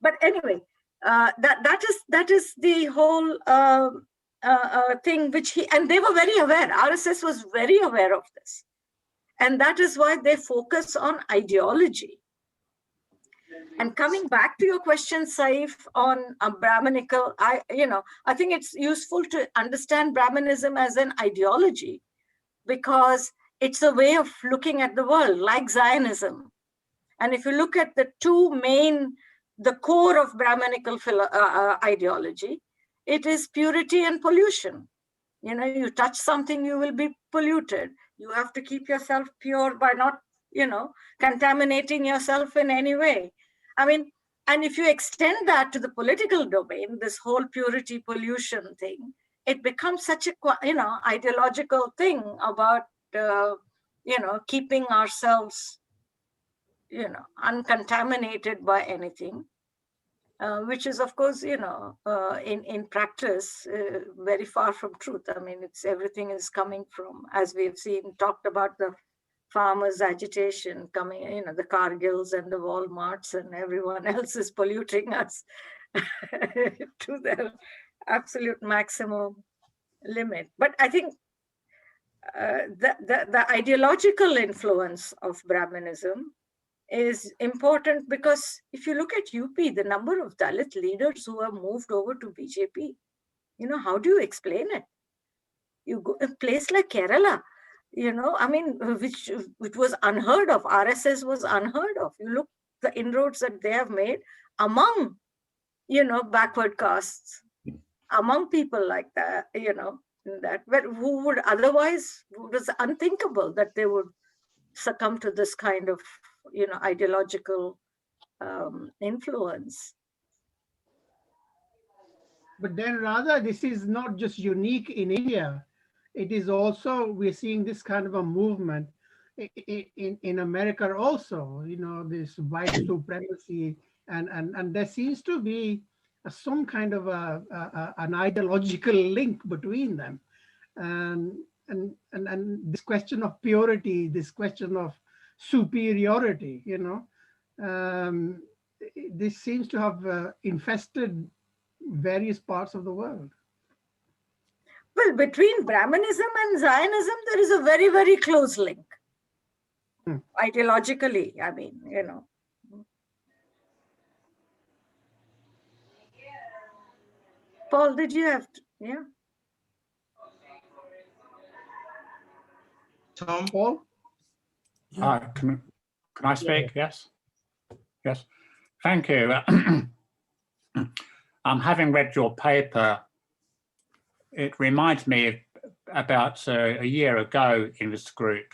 but anyway, that is the whole thing which and they were very aware. RSS was very aware of this. And that is why they focus on ideology. And coming back to your question, Saif, on Brahminical, I think it's useful to understand Brahmanism as an ideology, because it's a way of looking at the world, like Zionism. And if you look at the the core of Brahminical ideology, it is purity and pollution. You touch something, you will be polluted. You have to keep yourself pure by not, contaminating yourself in any way. I mean, and if you extend that to the political domain, this whole purity pollution thing, it becomes such a, ideological thing about, keeping ourselves, uncontaminated by anything. Which is, of course, in practice, very far from truth. I mean, everything is coming from, as we've talked about the farmers' agitation coming, the Cargills and the Walmarts and everyone else is polluting us to their absolute maximum limit. But I think the ideological influence of Brahmanism is important, because if you look at UP, the number of Dalit leaders who have moved over to BJP, how do you explain it? You go a place like Kerala, I mean, which was unheard of. RSS was unheard of. You look the inroads that they have made among, backward castes, among people like that, in that, but who would otherwise, it was unthinkable that they would succumb to this kind of, ideological influence. But then rather, this is not just unique in India. It is also, we're seeing this kind of a movement in America also, this white supremacy, and there seems to be some kind of an ideological link between them. And this question of purity, this question of superiority, this seems to have infested various parts of the world. Well, between Brahmanism and Zionism, there is a very, very close link. Ideologically, I mean, Paul, did you have to, yeah? Tom? Paul? Can I speak? Yes. Yes. Thank you. Having read your paper, it reminds me about a year ago in this group,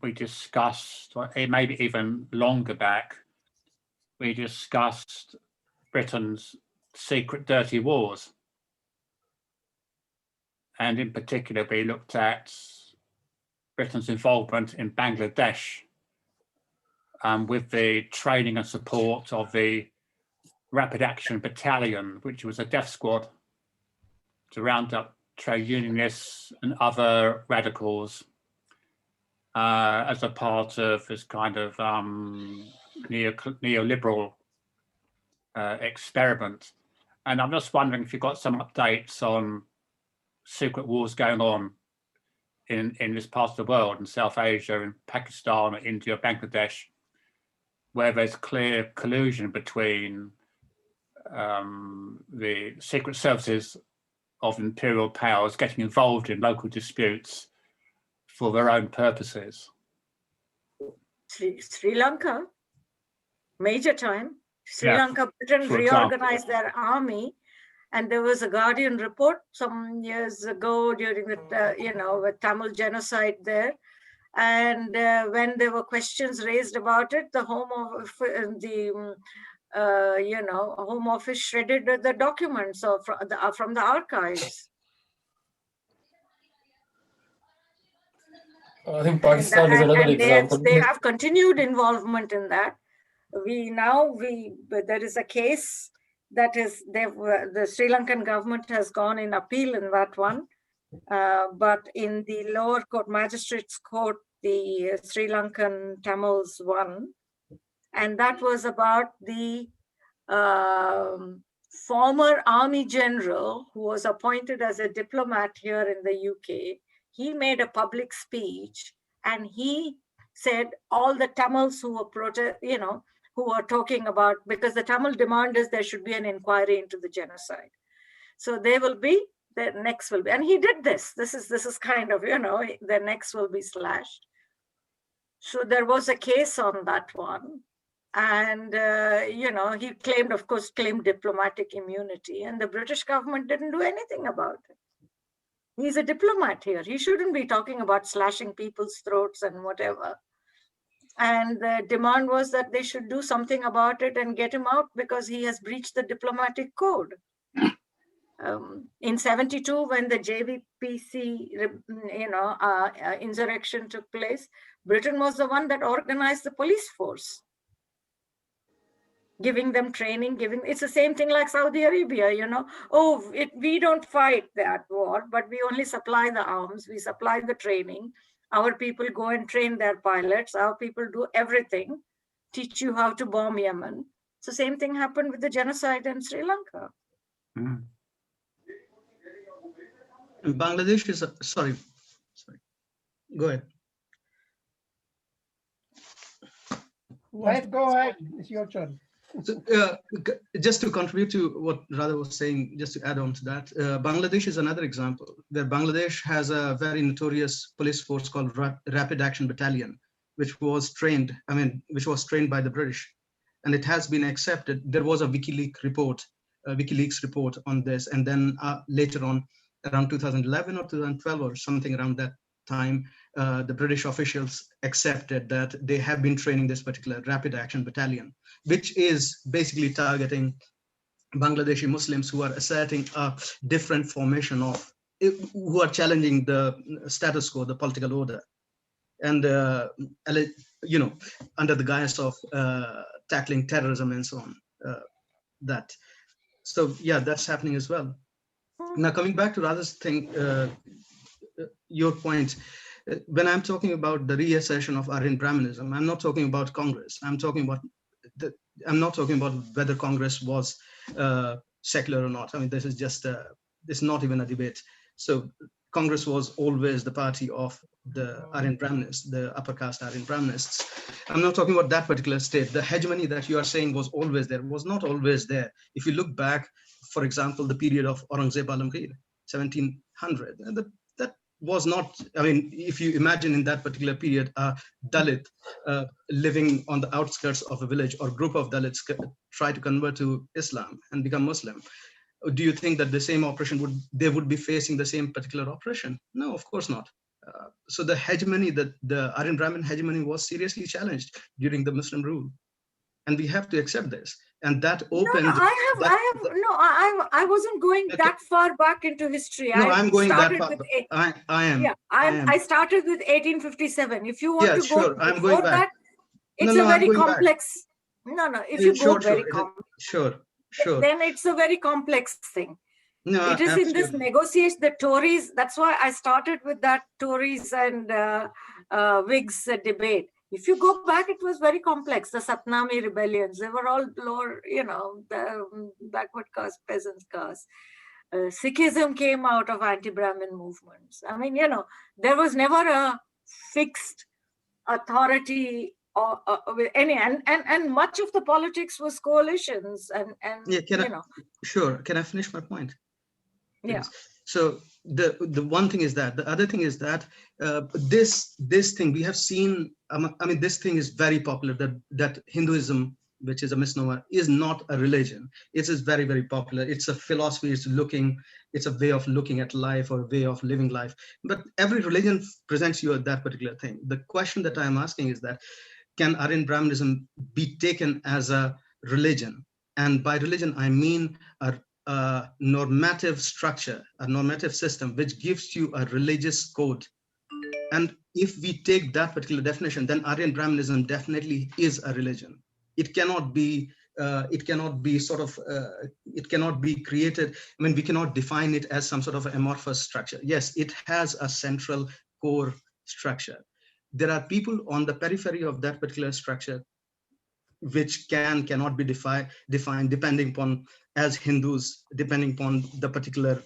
we discussed, or maybe even longer back, we discussed Britain's secret dirty wars. And in particular, we looked at Britain's involvement in Bangladesh with the training and support of the Rapid Action Battalion, which was a death squad to round up trade unionists and other radicals as a part of this kind of neoliberal experiment. And I'm just wondering if you've got some updates on secret wars going on in this part of the world, in South Asia, in Pakistan, India, Bangladesh, where there's clear collusion between the secret services of imperial powers getting involved in local disputes for their own purposes. Sri Lanka, major time. Sri Lanka, Britain reorganized their army, and there was a Guardian report some years ago during the Tamil genocide there. And when there were questions raised about it, the Home Office shredded the documents from the archives. I think Pakistan is another example. They have continued involvement in that. There is a case that is, the Sri Lankan government has gone in appeal in that one, But in the lower court, magistrates court, the Sri Lankan Tamils won. And that was about the former army general who was appointed as a diplomat here in the UK. He made a public speech and he said all the Tamils who were who were talking about, because the Tamil demand is there should be an inquiry into the genocide. So their necks will be, and he did this. This is kind of, their necks will be slashed. So there was a case on that one. And, he claimed diplomatic immunity, and the British government didn't do anything about it. He's a diplomat here. He shouldn't be talking about slashing people's throats and whatever. And the demand was that they should do something about it and get him out because he has breached the diplomatic code. In 72, when the JVPC, insurrection took place, Britain was the one that organized the police force, giving them training, it's the same thing like Saudi Arabia, we don't fight that war, but we only supply the arms, we supply the training. Our people go and train their pilots, our people do everything, teach you how to bomb Yemen. So same thing happened with the genocide in Sri Lanka. Mm. Bangladesh is sorry, go ahead. Go ahead, it's your turn. So, just to contribute to what Radha was saying, just to add on to that, Bangladesh is another example where Bangladesh has a very notorious police force called Rapid Action Battalion, which was trained by the British, and it has been accepted. There was a WikiLeaks report on this, and then later on, around 2011 or 2012 or something around that time, the British officials accepted that they have been training this particular Rapid Action Battalion, which is basically targeting Bangladeshi Muslims who are asserting a different formation of, who are challenging the status quo, the political order, and under the guise of tackling terrorism and so on. So yeah, that's happening as well. Now coming back to Radha's thing, your point. When I'm talking about the reassertion of Aryan Brahmanism, I'm not talking about Congress. I'm not talking about whether Congress was secular or not. I mean, this is just it's not even a debate. So Congress was always the party of the Aryan Brahmanists, the upper caste Aryan Brahmanists. I'm not talking about that particular state. The hegemony that you are saying was always there, was not always there. If you look back, for example, the period of Aurangzeb Alamgir, 1700, that was not, I mean, if you imagine in that particular period, a Dalit living on the outskirts of a village, or group of Dalits try to convert to Islam and become Muslim, do you think that the same oppression they would be facing the same particular oppression? No, of course not. So the hegemony, the Aryan Brahmin hegemony was seriously challenged during the Muslim rule. And we have to accept this. And that opened. I wasn't going that far back into history. No, I'm going that far. I am. Yeah, I started with 1857. If you want to go I'm going back. That, it's a very complex. If you go very complex. Sure. Then it's a very complex thing. No, it is absolutely. In this negotiation, the Tories, that's why I started with that Tories and Whigs debate. If you go back, it was very complex. The Satnami rebellions, they were all lower, the backward caste, peasant caste. Sikhism came out of anti-Brahmin movements. I mean, there was never a fixed authority with any, and much of the politics was coalitions and Sure. Can I finish my point? Yeah. So the one thing is that, the other thing is that this thing we have seen, I mean, this thing is very popular, that Hinduism, which is a misnomer, is not a religion. It is very, very popular. It's a philosophy. It's a way of looking at life, or a way of living life. But every religion presents you that particular thing. The question that I'm asking is that, can Aryan Brahmanism be taken as a religion? And by religion, I mean a normative structure, a normative system, which gives you a religious code. And if we take that particular definition, then Aryan Brahmanism definitely is a religion. It cannot be it cannot be sort of, it cannot be created. I mean, we cannot define it as some sort of amorphous structure. Yes, it has a central core structure. There are people on the periphery of that particular structure which cannot be defined depending upon, as Hindus, depending upon the particular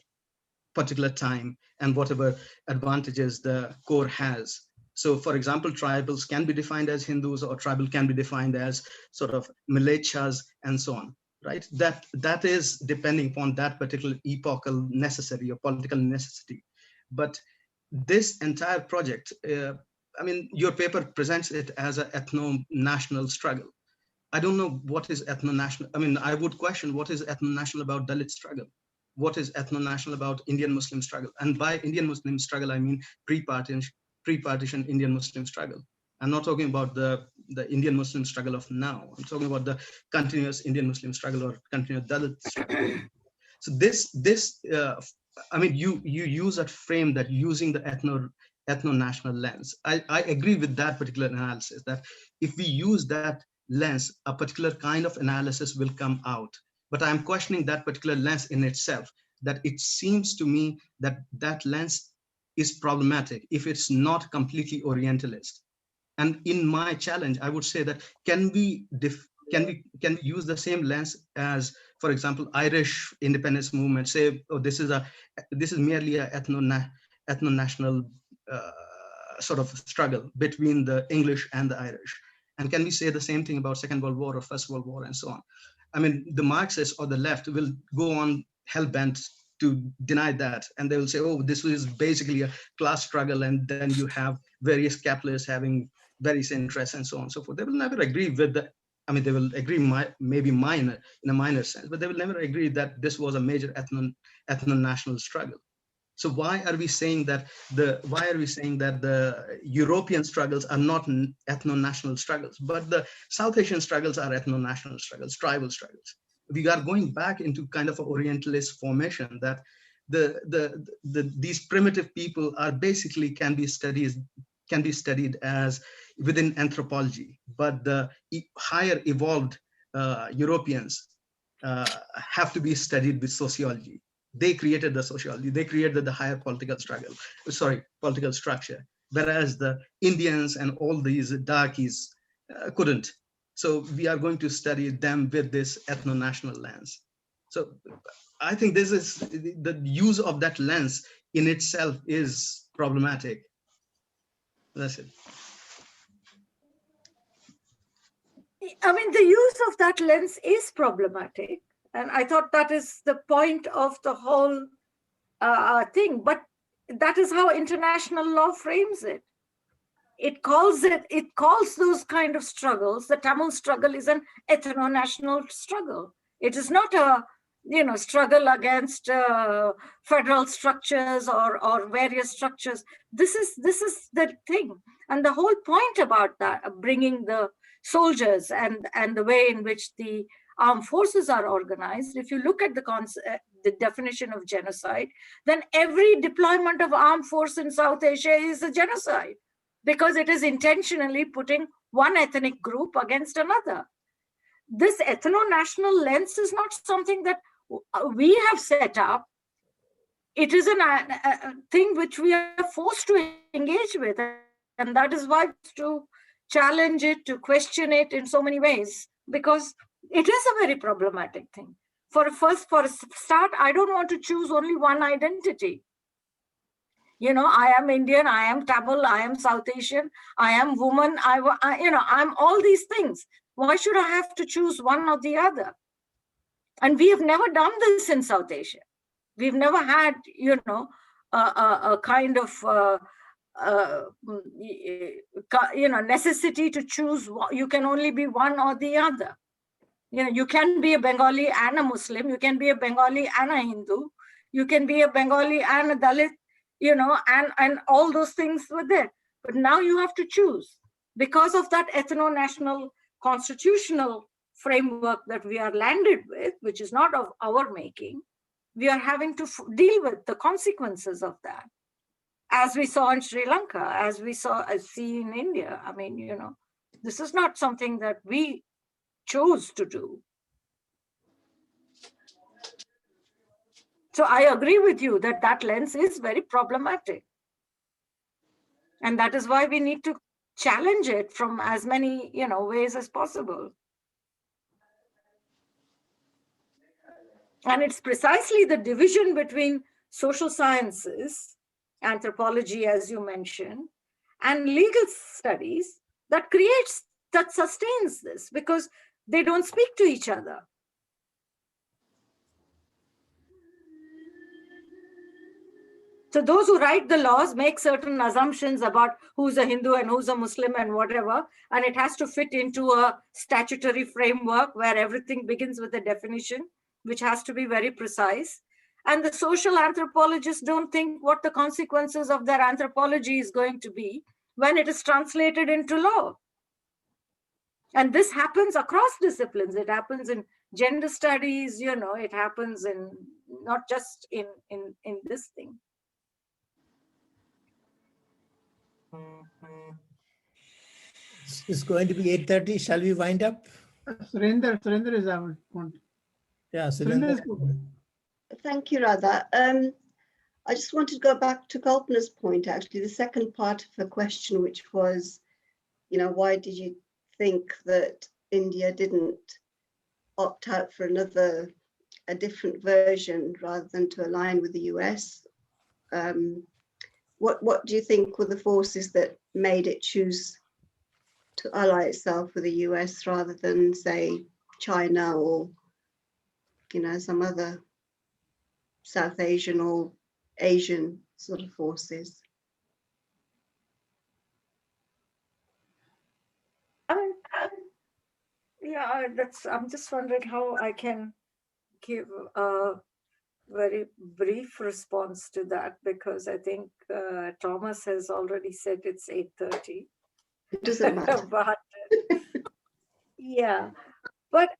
time and whatever advantages the core has. So for example, tribals can be defined as Hindus, or tribal can be defined as sort of militias and so on, right? That is depending upon that particular epochal necessity or political necessity. But this entire project, I mean, your paper presents it as an ethno-national struggle. I don't know what is ethno-national. I mean, I would question what is ethno-national about Dalit struggle? What is ethno-national about Indian Muslim struggle? And by Indian Muslim struggle, I mean pre-partition Indian Muslim struggle. I'm not talking about the Indian Muslim struggle of now. I'm talking about the continuous Indian Muslim struggle or continuous Dalit struggle. So I mean, you use that frame that using the ethno-national lens. I agree with that particular analysis, that if we use that lens, a particular kind of analysis will come out. But I'm questioning that particular lens in itself, that it seems to me that that lens is problematic if it's not completely Orientalist. And in my challenge, I would say that can we use the same lens as, for example, Irish independence movement, say, oh, this is merely a ethno-national sort of struggle between the English and the Irish. And can we say the same thing about Second World War or First World War and so on? I mean, the Marxists or the left will go on hell-bent to deny that. And they will say, oh, this is basically a class struggle. And then you have various capitalists having various interests and so on and so forth. They will never agree with the, I mean, they will agree maybe minor, in a minor sense, but they will never agree that this was a major ethno-national struggle. So why are we saying that the European struggles are not ethno-national struggles, but the South Asian struggles are ethno-national struggles, tribal struggles? We are going back into kind of an Orientalist formation that these primitive people are basically can be studied as within anthropology, but the higher evolved Europeans have to be studied with sociology. They created the sociology, they created the higher political structure, whereas the Indians and all these darkies couldn't. So we are going to study them with this ethno-national lens. So I think this is the use of that lens in itself is problematic. That's it. I mean, the use of that lens is problematic. And I thought that is the point of the whole thing. But that is how international law frames it. It calls those kind of struggles, the Tamil struggle is an ethno-national struggle. It is not a struggle against federal structures or various structures. This is the thing. And the whole point about that, bringing the soldiers and the way in which the armed forces are organized, if you look at the definition of genocide, then every deployment of armed force in South Asia is a genocide, because it is intentionally putting one ethnic group against another. This ethno-national lens is not something that we have set up. It is a thing which we are forced to engage with. And that is why to challenge it, to question it in so many ways, because it is a very problematic thing. For a start, I don't want to choose only one identity. I am Indian, I am Tamil, I am South Asian, I am woman, I'm all these things. Why should I have to choose one or the other? And we have never done this in South Asia. We've never had, a kind of, necessity to choose. You can only be one or the other. You can be a Bengali and a Muslim. You can be a Bengali and a Hindu. You can be a Bengali and a Dalit, and all those things were there. But now you have to choose. Because of that ethno-national constitutional framework that we are landed with, which is not of our making, we are having to deal with the consequences of that. As we saw in Sri Lanka, as we see in India. I mean, this is not something that we chose to do. So I agree with you that that lens is very problematic. And that is why we need to challenge it from as many, ways as possible. And it's precisely the division between social sciences, anthropology, as you mentioned, and legal studies that sustains this, because they don't speak to each other. So those who write the laws make certain assumptions about who's a Hindu and who's a Muslim and whatever, and it has to fit into a statutory framework where everything begins with a definition, which has to be very precise. And the social anthropologists don't think what the consequences of their anthropology is going to be when it is translated into law. And this happens across disciplines. It happens in gender studies, it happens in not just in this thing. It's going to be 8:30. Shall we wind up? Surendra is our point. Yeah, Surendra. Thank you, Radha. I just wanted to go back to Kalpana's point, actually, the second part of her question, which was, why did you think that India didn't opt out for a different version rather than to align with the US? What do you think were the forces that made it choose to ally itself with the US rather than, say, China or, some other South Asian or Asian sort of forces? I'm just wondering how I can give a very brief response to that, because I think Thomas has already said it's 8:30. It doesn't matter. But yeah, but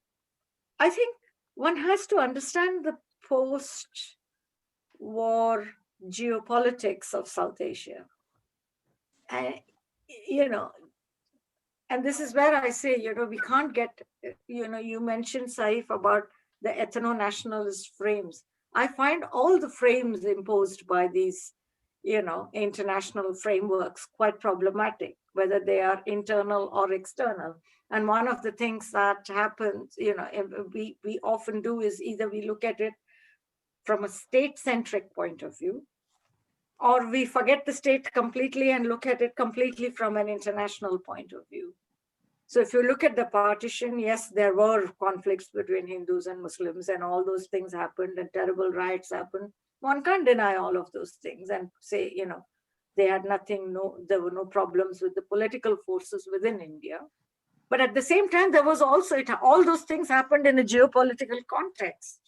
I think one has to understand the post-war geopolitics of South Asia. And, and this is where I say, we can't get, you mentioned, Saif, about the ethno-nationalist frames. I find all the frames imposed by these, international frameworks quite problematic, whether they are internal or external. And one of the things that happens, we often do is either we look at it from a state-centric point of view, or we forget the state completely and look at it completely from an international point of view. So if you look at the partition, yes, there were conflicts between Hindus and Muslims, and all those things happened, and terrible riots happened. One can't deny all of those things and say, they had there were no problems with the political forces within India. But at the same time, there was also, all those things happened in a geopolitical context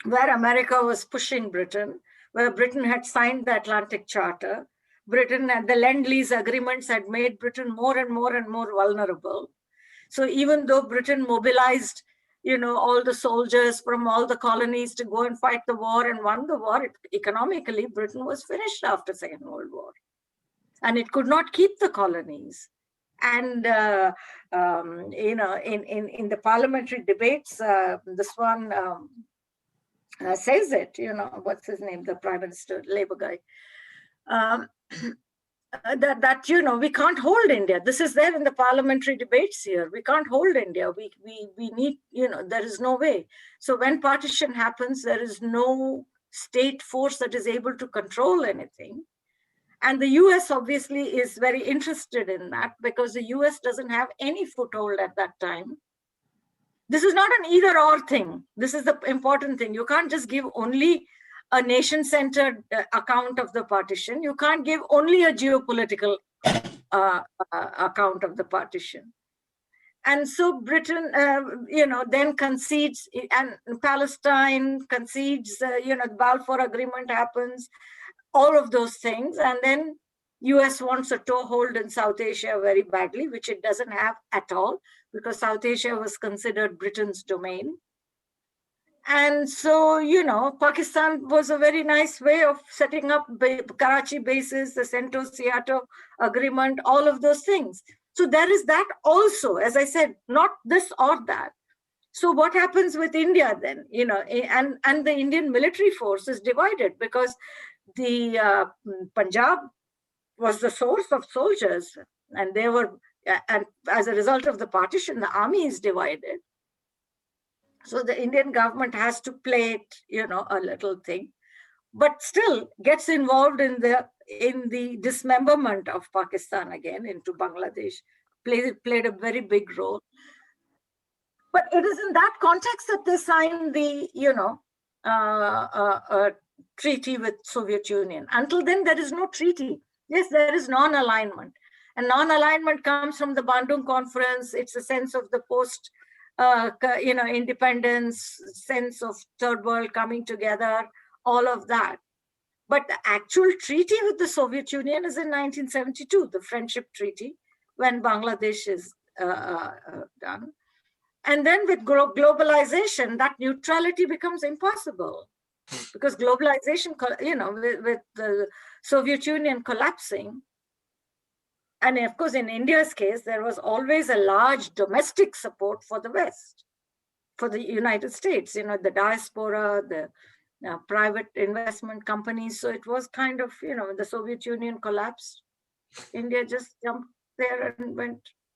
where America was pushing Britain, where Britain had signed the Atlantic Charter. Britain and the Lend-Lease agreements had made Britain more and more and more vulnerable. So even though Britain mobilized, all the soldiers from all the colonies to go and fight the war and won the war, economically, Britain was finished after Second World War. And it could not keep the colonies. And, in the parliamentary debates, this one says it, what's his name, the Prime Minister, Labour guy, that we can't hold India. This is there in the parliamentary debates here. We can't hold India. We need, there is no way. So when partition happens, there is no state force that is able to control anything. And the US obviously is very interested in that, because the US doesn't have any foothold at that time. This is not an either or thing. This is the important thing. You can't just give only a nation-centered account of the partition. You can't give only a geopolitical account of the partition. And so Britain, then concedes, and Palestine concedes, the Balfour Agreement happens, all of those things. And then US wants a toehold in South Asia very badly, which it doesn't have at all, because South Asia was considered Britain's domain. And so, Pakistan was a very nice way of setting up Karachi bases, the Sento-Seato agreement, all of those things. So there is that also, as I said, not this or that. So what happens with India then? And the Indian military force is divided because the Punjab was the source of soldiers, and and as a result of the partition, the army is divided. So the Indian government has to play it, a little thing, but still gets involved in the dismemberment of Pakistan again into Bangladesh. Played a very big role. But it is in that context that they signed the, treaty with Soviet Union. Until then, there is no treaty. Yes, there is non-alignment. And non-alignment comes from the Bandung Conference. It's a sense of the post, independence, sense of third world coming together, all of that. But the actual treaty with the Soviet Union is in 1972, the Friendship Treaty, when Bangladesh is done. And then with globalization, that neutrality becomes impossible because globalization, with the Soviet Union collapsing. And of course, in India's case, there was always a large domestic support for the West, for the United States, the diaspora, the private investment companies. So it was kind of, the Soviet Union collapsed, India just jumped there and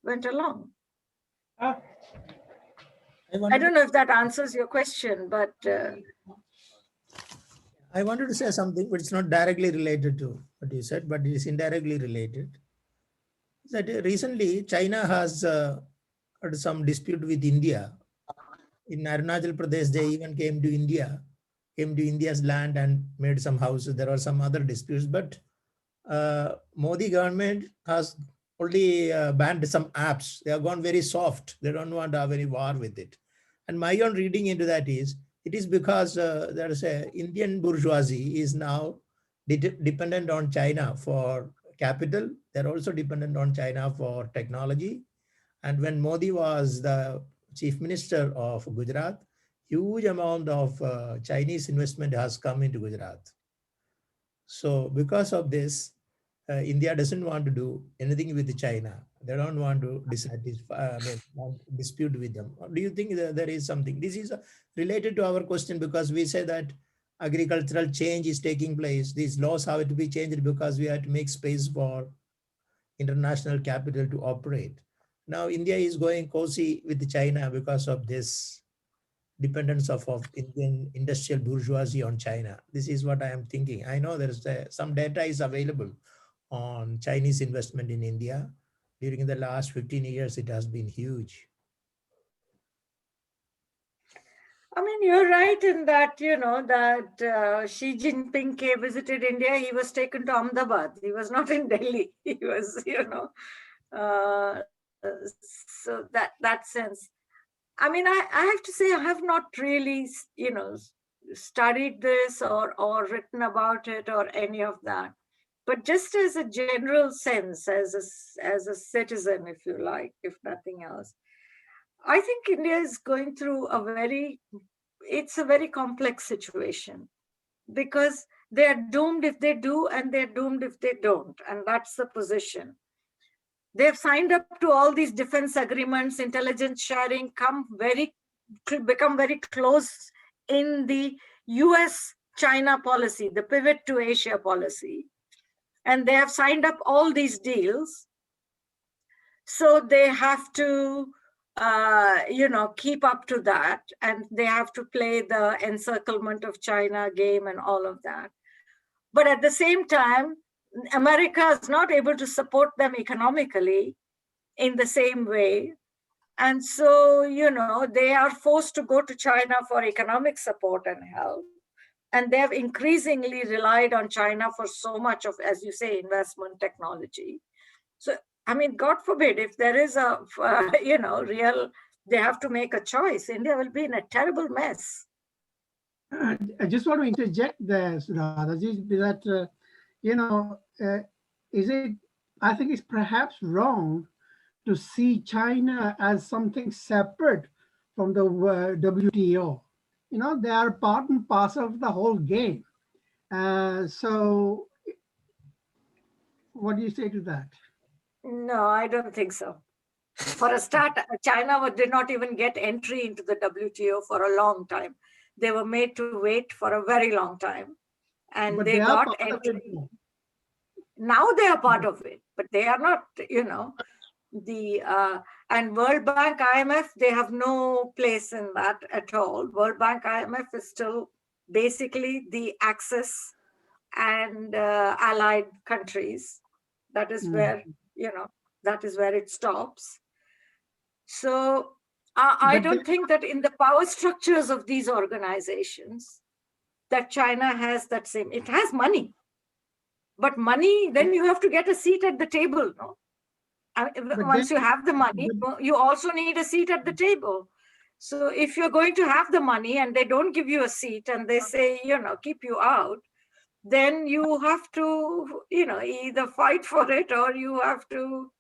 went along. I don't know if that answers your question, but I wanted to say something, but it's not directly related to what you said, but it is indirectly related. That recently China has had some dispute with India. In Arunachal Pradesh, they even came to India's land and made some houses. There are some other disputes, but Modi government has only banned some apps. They have gone very soft. They don't want to have any war with it. And my own reading into that is, it is because there is a Indian bourgeoisie is now dependent on China for capital. They're also dependent on China for technology. And when Modi was the chief minister of Gujarat, huge amount of Chinese investment has come into Gujarat. So because of this, India doesn't want to do anything with China. They don't want to dispute with them. Do you think that there is something? This is related to our question because we say that agricultural change is taking place. These laws have to be changed because we have to make space for international capital to operate. Now India is going cozy with China because of this dependence of Indian industrial bourgeoisie on China. This is what I am thinking. I know there's some data is available on Chinese investment in India. During the last 15 years, it has been huge. I mean, you're right in that, that Xi Jinping visited India. He was taken to Ahmedabad. He was not in Delhi. He was, so that sense. I mean, I have to say, I have not really, studied this or written about it or any of that. But just as a general sense, as a citizen, if you like, if nothing else, I think India is going through it's a very complex situation because they're doomed if they do and they're doomed if they don't. And that's the position. They've signed up to all these defense agreements, intelligence sharing, become very close in the US-China policy, the pivot to Asia policy. And they have signed up all these deals. So they have to, keep up to that. And they have to play the encirclement of China game and all of that. But at the same time, America is not able to support them economically in the same way. And so, they are forced to go to China for economic support and help. And they have increasingly relied on China for so much of, as you say, investment technology. So, I mean, God forbid, if there is a, they have to make a choice, India will be in a terrible mess. I just want to interject there, Sudharaji, that, I think it's perhaps wrong to see China as something separate from the WTO. They are part and parcel of the whole game. So what do you say to that? No, I don't think so. For a start, China did not even get entry into the WTO for a long time. They were made to wait for a very long time. And But they they are got part of entry. it now. Now they are part of it, but they are not, and World Bank, IMF, they have no place in that at all. World Bank, IMF is still basically the Axis and allied countries. That is where, that is where it stops. So I don't think that in the power structures of these organizations that China has that same, it has money. But money, then you have to get a seat at the table, no? Once you have the money, you also need a seat at the table. So if you're going to have the money and they don't give you a seat and they say, keep you out, then you have to, either fight for it or you have to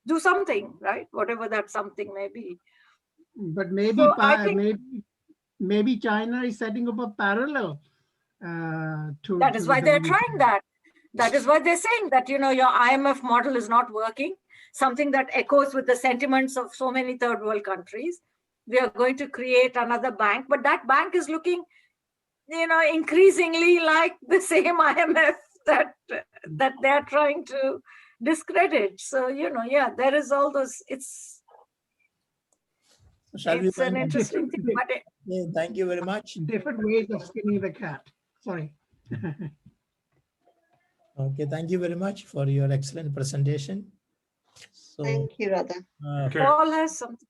do something, right? Whatever that something may be. But maybe, So I think maybe China is setting up a parallel to. That is why they're trying that. That is why they're saying that, your IMF model is not working, something that echoes with the sentiments of so many third world countries. We are going to create another bank, but that bank is looking, increasingly like the same IMF that they're trying to discredit. So, there is all those, it's an interesting thing. Yeah, thank you very much. Different ways of skinning the cat. Sorry. Okay, thank you very much for your excellent presentation. So, Thank you, Radha. Paul has something.